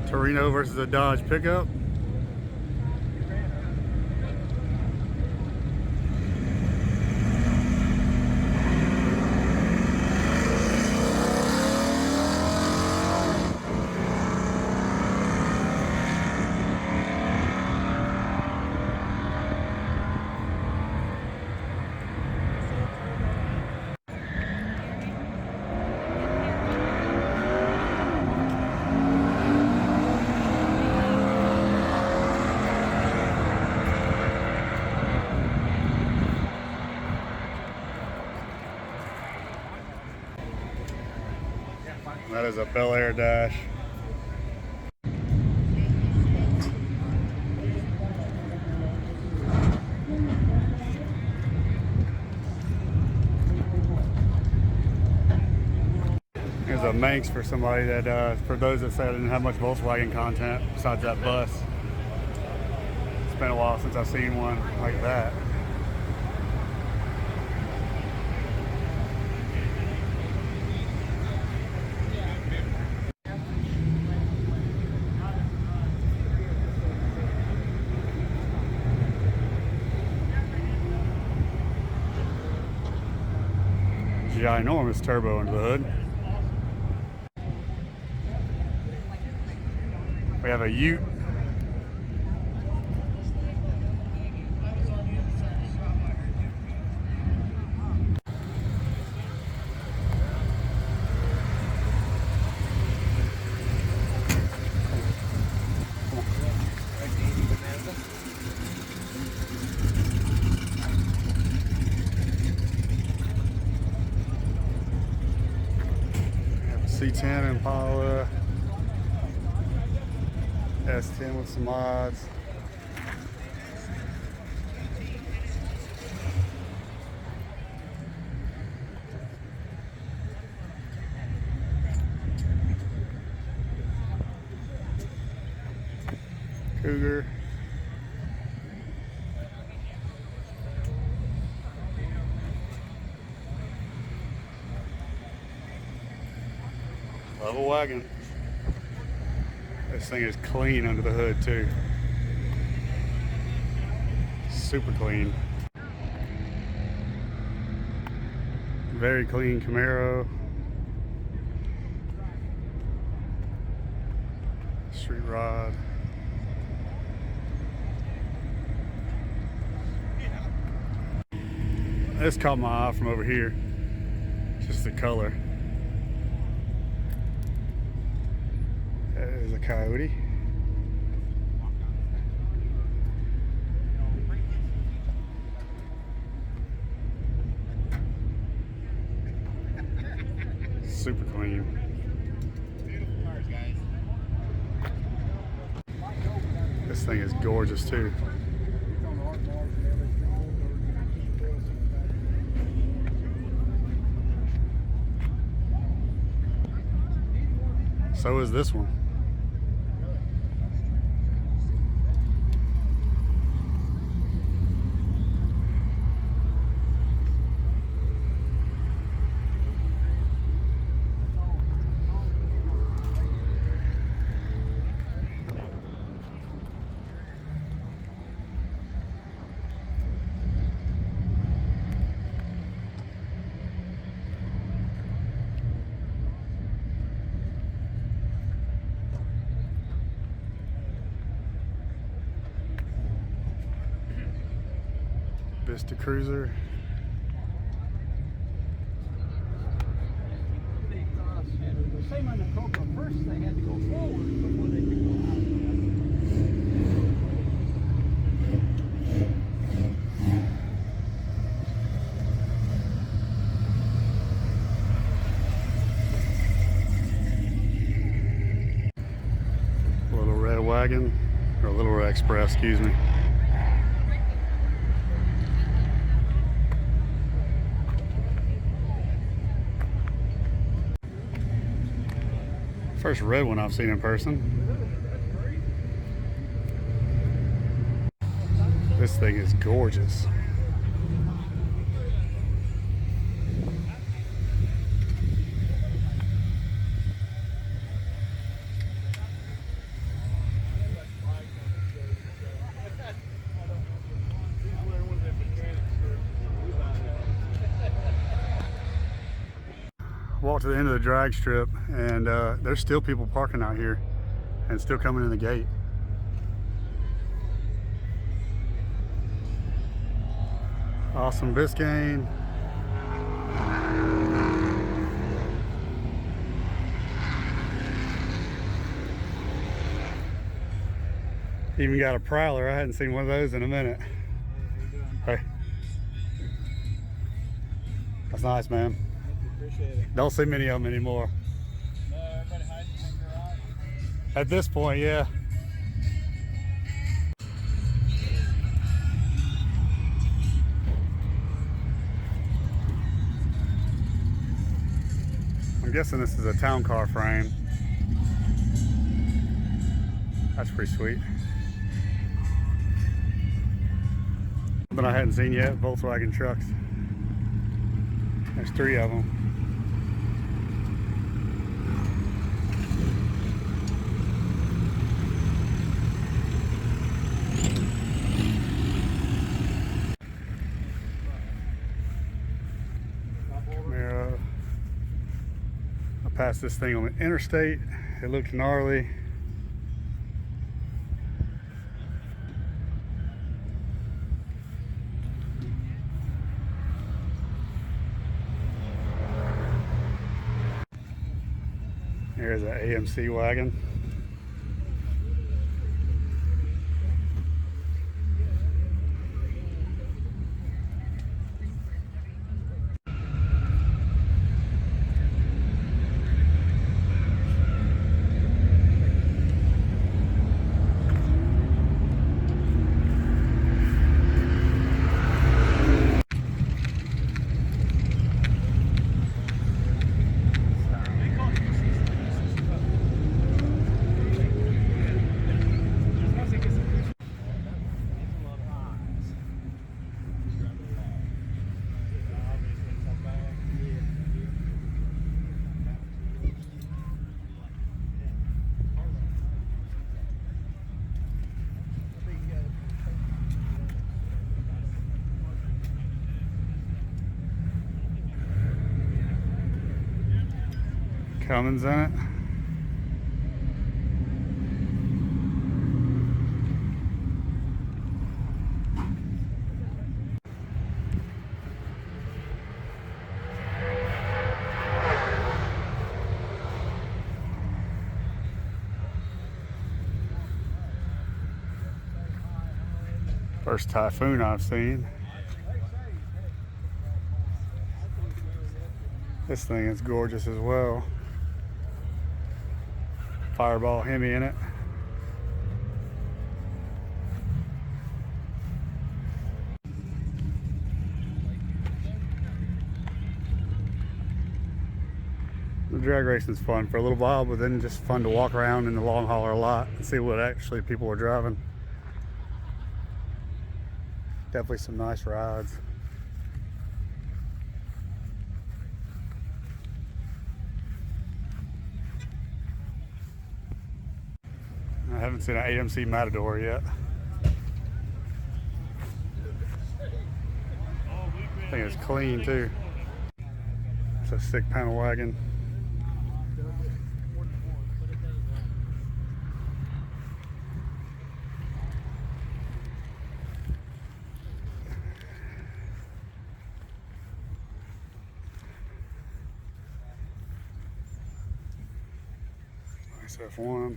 Torino versus a Dodge pickup. That is a Bel Air dash. Here's a Manx for somebody that, for those that say I didn't have much Volkswagen content besides that bus. It's been a while since I've seen one like that. Ginormous turbo under the hood. We have a Ute. C10 Impala, S10 with some mods. Cougar. Love a wagon. This thing is clean under the hood too. Super clean. Very clean Camaro. Street rod. This caught my eye from over here. Just the color. That is a Coyote. Super clean. Beautiful cars, guys. This thing is gorgeous too. So is this one. Vista Cruiser. Same on the Cobra. First they had to go forward before they could go out. wagon, or a Little Red Express, excuse me. First red one I've seen in person. This thing is gorgeous. Walked to the end of the drag strip, and there's still people parking out here and still coming in the gate. Awesome Biscayne. Even got a Prowler. I hadn't seen one of those in a minute. Hey. That's nice, man. Appreciate it. Don't see many of them anymore. No, everybody hides in their garage. At this point, yeah. I'm guessing this is a town car frame. That's pretty sweet. Something I hadn't seen yet, Volkswagen trucks. There's 3 of them. Camaro. I passed this thing on the interstate. It looked gnarly. Here's an AMC wagon. Cummins in it. First Typhoon I've seen. This thing is gorgeous as well. Fireball Hemi in it. The drag racing is fun for a little while, but then just fun to walk around in the long hauler a lot and see what actually people are driving. Definitely some nice rides. I haven't seen an AMC Matador yet. I think it's clean too. It's a sick panel wagon. Nice F1.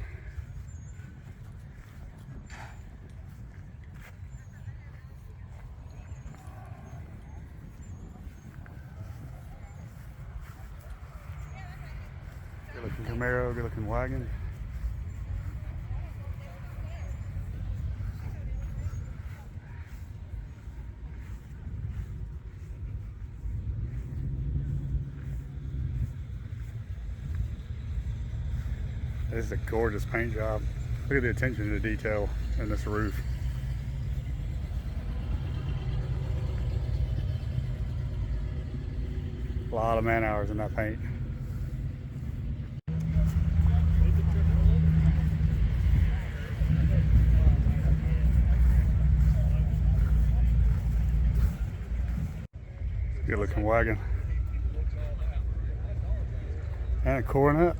Good looking Camaro, good looking wagon. This is a gorgeous paint job. Look at the attention to detail in this roof. A lot of man hours in that paint. Good looking wagon. And a Corvette.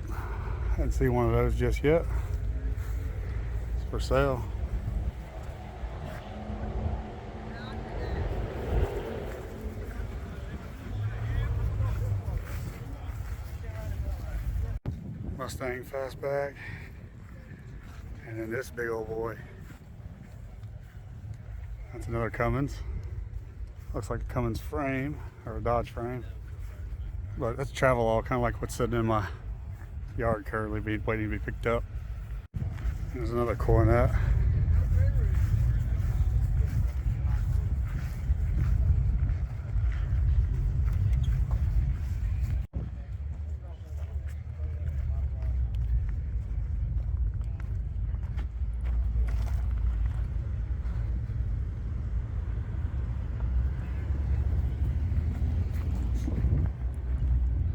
I haven't seen one of those just yet. It's for sale. Mustang fastback. And then this big old boy. That's another Cummins. Looks like a Cummins frame or a Dodge frame. But that's travel all, kind of like what's sitting in my yard currently, waiting to be picked up. There's another Corvette.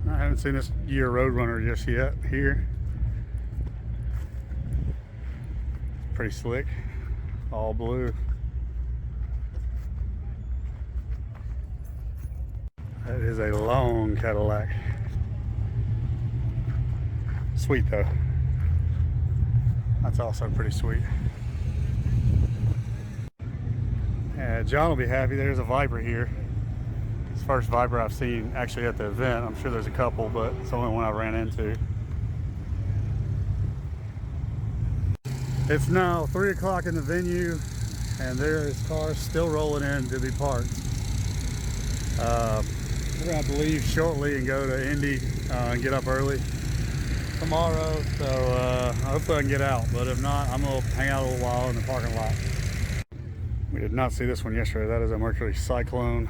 I haven't seen this year Roadrunner just yet here. Pretty slick, all blue. That is a long Cadillac. Sweet though. That's also pretty sweet. Yeah, John will be happy. There's a Viper here. It's the first Viper I've seen actually at the event. I'm sure there's a couple, but it's the only one I ran into. It's now 3 o'clock in the venue, and there is cars still rolling in to be parked. We're gonna have to leave shortly and go to Indy and get up early tomorrow. So hopefully I can get out, but if not, I'm gonna hang out a little while in the parking lot. We did not see this one yesterday. That is a Mercury Cyclone.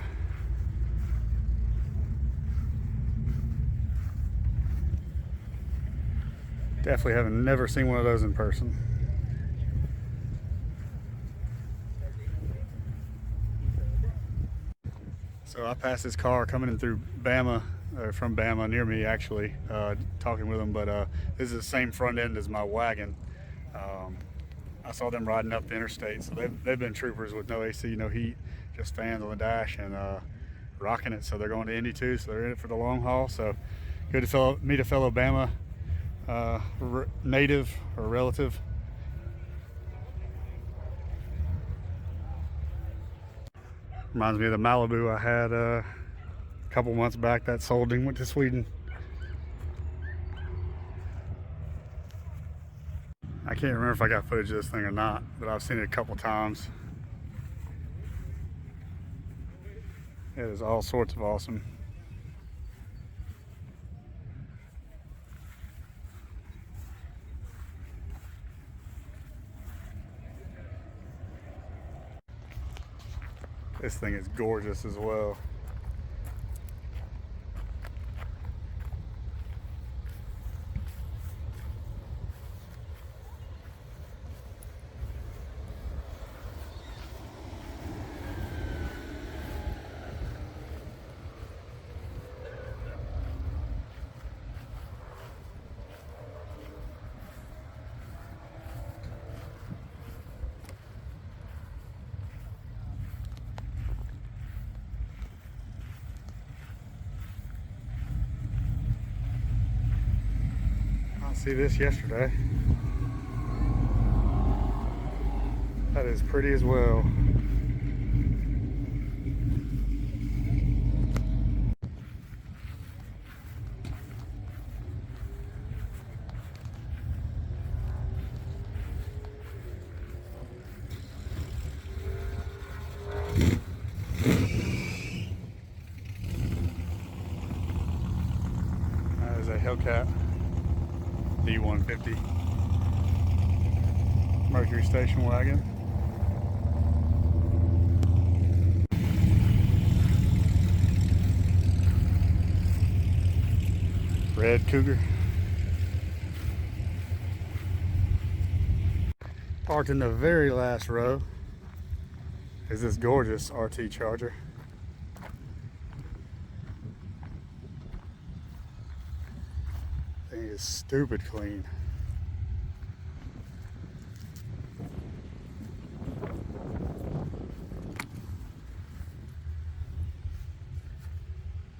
Definitely have never seen one of those in person. So I passed this car coming in through Bama, or from Bama, near me actually, talking with them, but this is the same front end as my wagon. I saw them riding up the interstate, so they've been troopers with no AC, no heat, just fans on the dash, and rocking it. So they're going to Indy too, so they're in it for the long haul. So good to meet a fellow Bama native or relative. Reminds me of the Malibu I had a couple months back that sold and went to Sweden. I can't remember if I got footage of this thing or not, but I've seen it a couple times. It is all sorts of awesome. This thing is gorgeous as well. See this yesterday. That is pretty as well. That is a Hellcat D150 Mercury station wagon. Red Cougar. Parked in the very last row is this gorgeous RT Charger. Thing is stupid clean.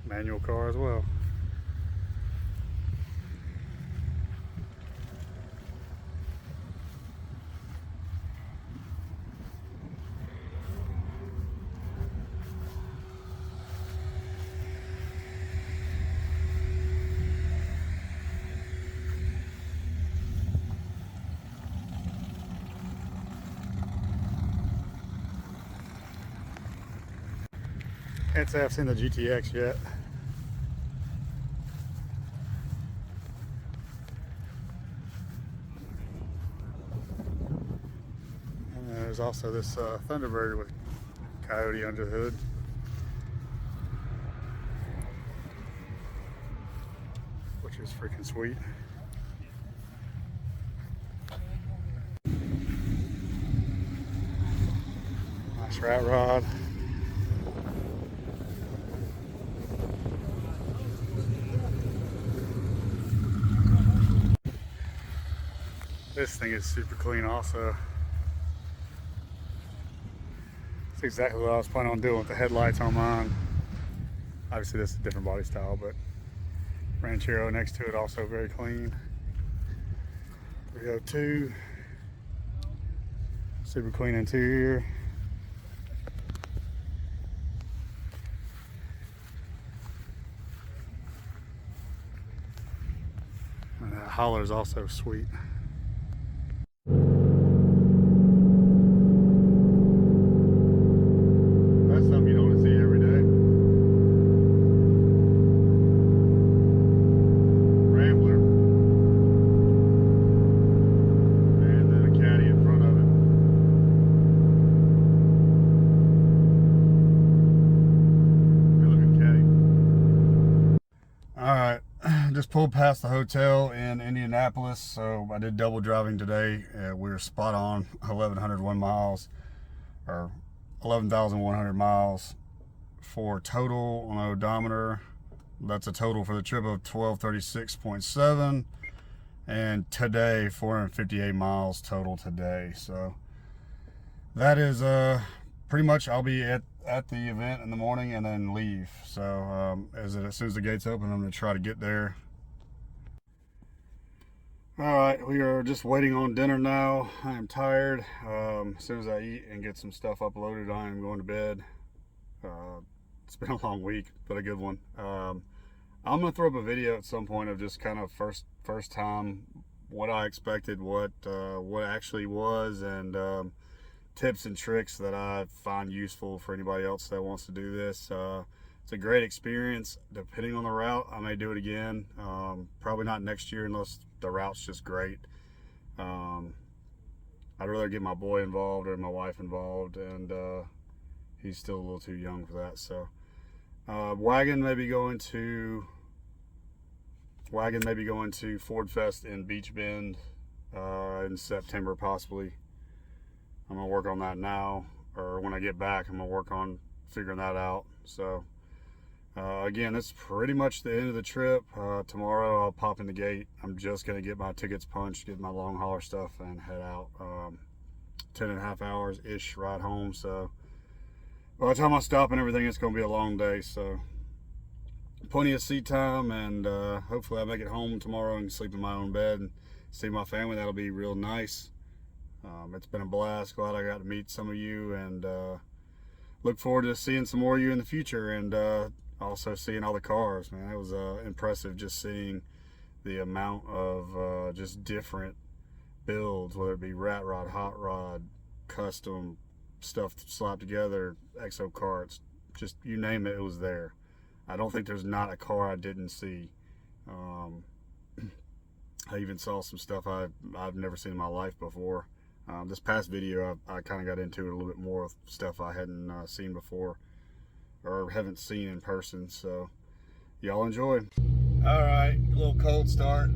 Manual car as well. Can't say I've seen the GTX yet. And there's also this Thunderbird with Coyote under the hood. Which is freaking sweet. Nice rat rod. This thing is super clean also. It's exactly what I was planning on doing with the headlights on mine. Obviously this is a different body style, but Ranchero next to it also very clean. 302. Super clean interior. And that holler is also sweet. That's something you don't see every day. Rambler. And then a caddy in front of it. Good looking caddy. Alright, just pulled past the hotel in Indianapolis, so I did double driving today. We were spot on 1,101 miles, or 11,100 miles for total on the odometer. That's a total for the trip of 1236.7, and today 458 miles total today. So that is pretty much, I'll be at the event in the morning and then leave. So as soon as the gates open, I'm going to try to get there. Alright, we are just waiting on dinner now. I am tired. As soon as I eat and get some stuff uploaded, I am going to bed. It's been a long week, but a good one. I'm going to throw up a video at some point of just kind of first time, what I expected, what actually was, and tips and tricks that I find useful for anybody else that wants to do this. It's a great experience. Depending on the route, I may do it again. Probably not next year unless the route's just great. I'd rather get my boy involved or my wife involved, and he's still a little too young for that. So wagon may be going to Ford Fest in Beach Bend in September possibly. I'm gonna work on that now, or when I get back I'm gonna work on figuring that out. So again, that's pretty much the end of the trip. Tomorrow I'll pop in the gate. I'm just gonna get my tickets punched, get my long hauler stuff, and head out. 10.5 hours ish ride home. So by the time I stop and everything, it's gonna be a long day. So plenty of seat time, and hopefully I make it home tomorrow and sleep in my own bed and see my family. That'll be real nice. It's been a blast. Glad I got to meet some of you, and look forward to seeing some more of you in the future, and also seeing all the cars, man. It was impressive just seeing the amount of just different builds, whether it be rat rod, hot rod, custom stuff slapped together, exo carts, just you name it, it was there. I don't think there's not a car I didn't see. I even saw some stuff I've never seen in my life before. This past video, I kind of got into it a little bit more with stuff I hadn't seen before, or haven't seen in person. So y'all enjoy. All right, a little cold start,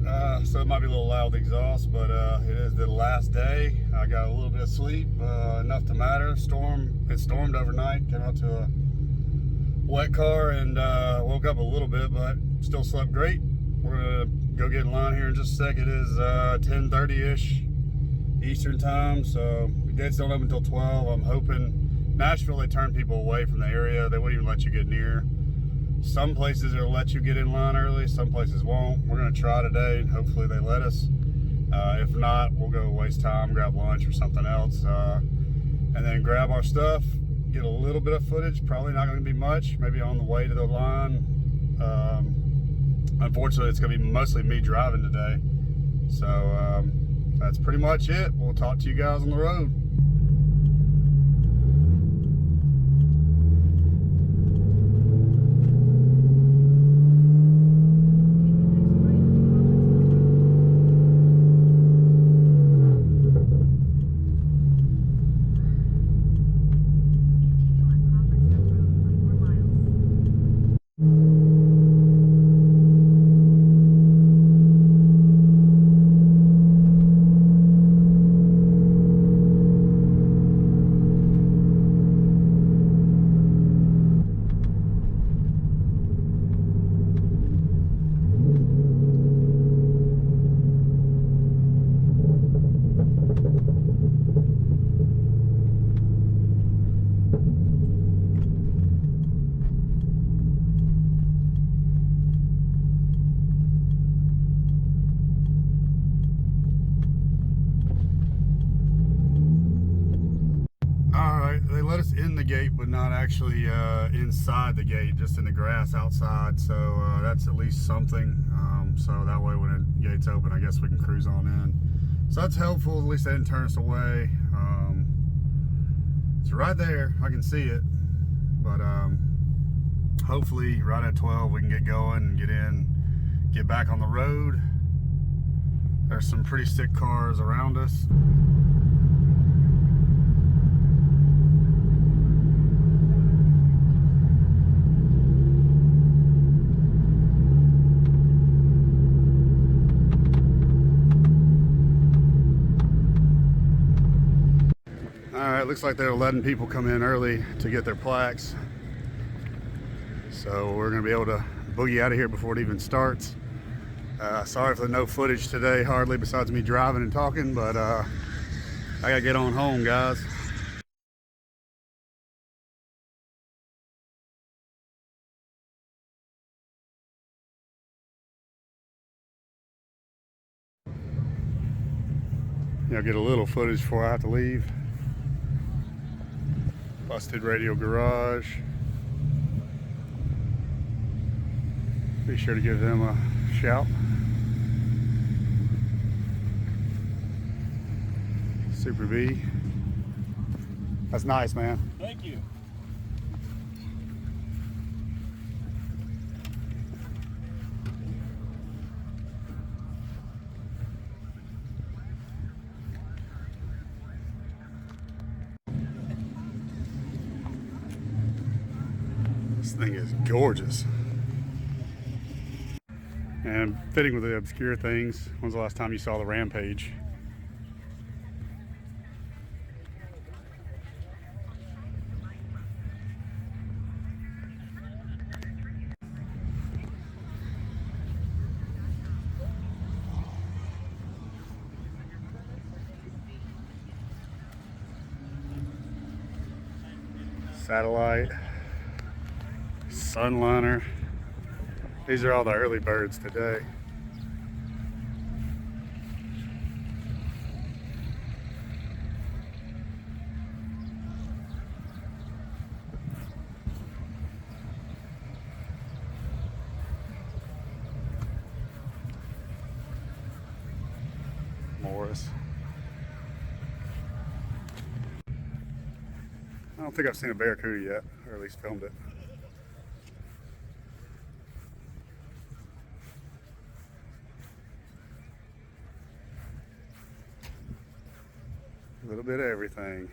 so it might be a little loud with the exhaust, but it is the last day. I got a little bit of sleep, enough to matter. It stormed overnight, came out to a wet car and woke up a little bit, but still slept great. We're gonna go get in line here in just a sec. It is 10:30-ish Eastern time, so the gates don't open until 12. I'm hoping Nashville, they turn people away from the area. They won't even let you get near. Some places will let you get in line early, some places won't. We're gonna try today and hopefully they let us. If not, we'll go waste time, grab lunch or something else, and then grab our stuff, get a little bit of footage, probably not gonna be much, maybe on the way to the line. Unfortunately, it's gonna be mostly me driving today. So that's pretty much it. We'll talk to you guys on the road. They let us in the gate, but not actually inside the gate, just in the grass outside. So that's at least something. So that way when the gate's open, I guess we can cruise on in. So that's helpful. At least they didn't turn us away. It's right there. I can see it. But hopefully right at 12 we can get going and get in, get back on the road. There's some pretty sick cars around us. Alright, looks like they're letting people come in early to get their plaques. So we're going to be able to boogie out of here before it even starts. Sorry for the no footage today, hardly, besides me driving and talking, but I got to get on home, guys. I'll get a little footage before I have to leave. Busted Radio Garage. Be sure to give them a shout. Super B. That's nice, man. Thank you. This thing is gorgeous. And fitting with the obscure things, when's the last time you saw the Rampage? Satellite, Sunliner. These are all the early birds today. Morris. I don't think I've seen a Barracuda yet, or at least filmed it. A little bit of everything.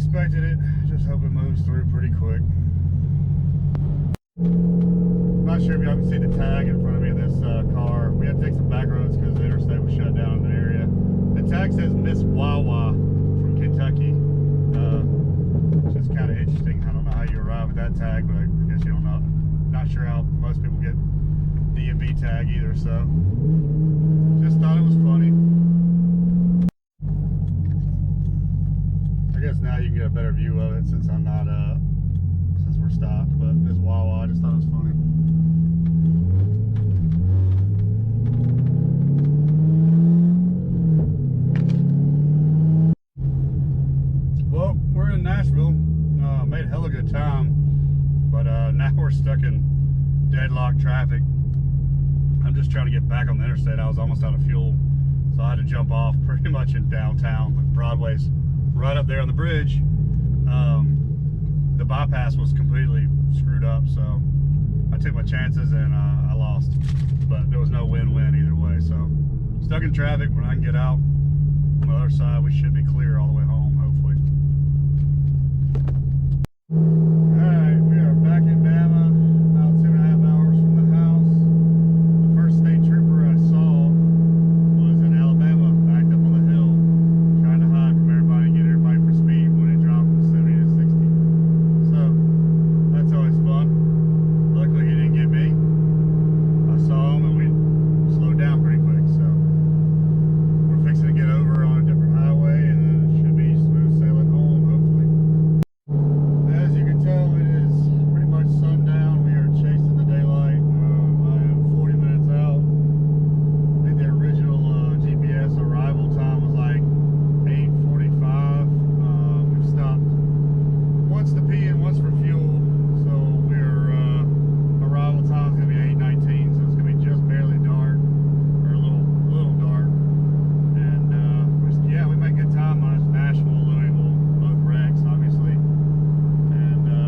expected it. Just hope it moves through pretty quick. Not sure if y'all can see the tag in front of me in this car. We had to take some back roads because the interstate was shut down in the area. The tag says Miss Wawa from Kentucky, which is kind of interesting. I don't know how you arrive at that tag, but I guess you don't know. Not sure how most people get DMV tag either, so just thought it was funny. I guess now you can get a better view of it since I'm not since we're stopped, but Miss Wawa, I just thought it was funny. Well, we're in Nashville. Made hella good time, but now we're stuck in deadlock traffic. I'm just trying to get back on the interstate. I was almost out of fuel, so I had to jump off pretty much in downtown. Broadway's right up there on the bridge. The bypass was completely screwed up, so I took my chances and I lost. But there was no win-win either way. So stuck in traffic. When I can get out on the other side, we should be clear all the way home, hopefully. Alright, we are back in Bama, about 2.5 hours from the house. The first state trooper I saw was in Alabama, backed up on the hill, trying to hide from everybody, get everybody for speed when it dropped from 70 to 60. So, that's always fun. Luckily he didn't get me. I saw him and we slowed down pretty quick, so we're fixing to get over on a different highway and then it should be smooth sailing home, hopefully. As you can tell, it is pretty much sundown. We are chasing the daylight. I am 40 minutes out. I think the original GPS arrival time was like 8:45. We've stopped once to pee and once for fuel, so we're arrival time is gonna be 8:19. So it's gonna be just barely dark, or a little dark. And yeah, we made good time on us. Nashville, Louisville, both wrecks, obviously.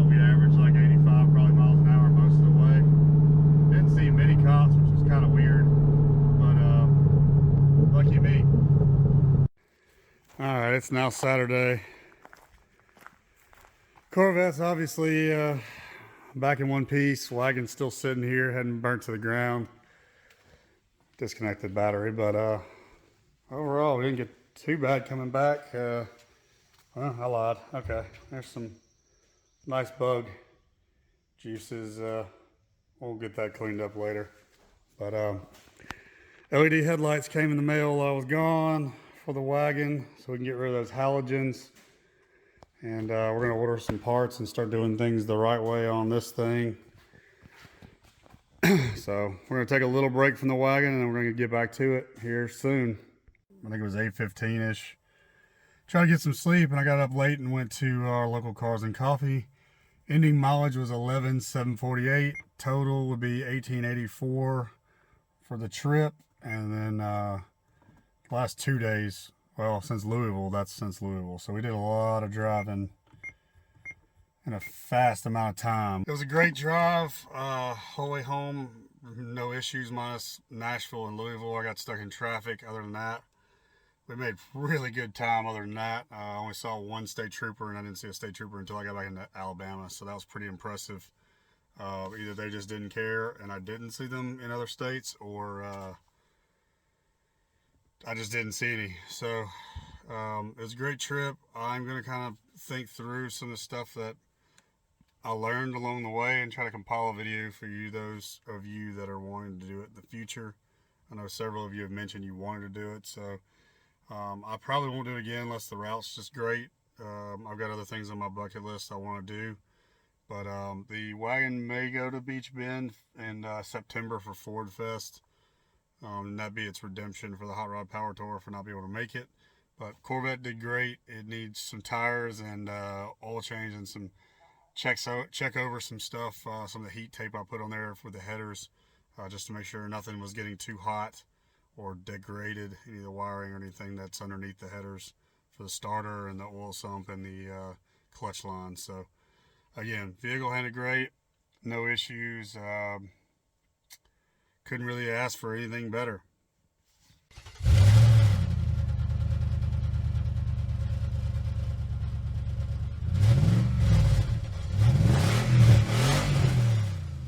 We averaged like 85 probably miles an hour most of the way. Didn't see many cops, which was kind of weird, but lucky me. All right, it's now Saturday. Corvette's obviously back in one piece. Wagon's still sitting here, hadn't burnt to the ground. Disconnected battery, but overall we didn't get too bad coming back. Well, I lied. Okay, there's some nice bug juices. We'll get that cleaned up later. But LED headlights came in the mail while I was gone for the wagon, so we can get rid of those halogens. And we're gonna order some parts and start doing things the right way on this thing. So we're gonna take a little break from the wagon and then we're gonna get back to it here soon. I think it was 8:15-ish. Trying to get some sleep, and I got up late and went to our local Cars and Coffee. Ending mileage was 11,748. Total would be 1884 for the trip. And then last 2 days, well, since Louisville, that's since Louisville. So we did a lot of driving in a fast amount of time. It was a great drive, whole way home, no issues minus Nashville and Louisville. I got stuck in traffic. Other than that, we made really good time. Other than that, I only saw one state trooper, and I didn't see a state trooper until I got back into Alabama. So that was pretty impressive. Either they just didn't care and I didn't see them in other states, or I just didn't see any. So it was a great trip. I'm going to kind of think through some of the stuff that I learned along the way and try to compile a video for you, those of you that are wanting to do it in the future. I know several of you have mentioned you wanted to do it, so I probably won't do it again unless the route's just great. I've got other things on my bucket list I want to do. But the wagon may go to Beach Bend in September for Ford Fest. And that'd be its redemption for the Hot Rod Power Tour for not being able to make it. But Corvette did great. It needs some tires and oil change and some check over some stuff, some of the heat tape I put on there for the headers, just to make sure nothing was getting too hot or degraded, any of the wiring or anything that's underneath the headers for the starter and the oil sump and the clutch line. So again, vehicle handled great, no issues. Couldn't really ask for anything better.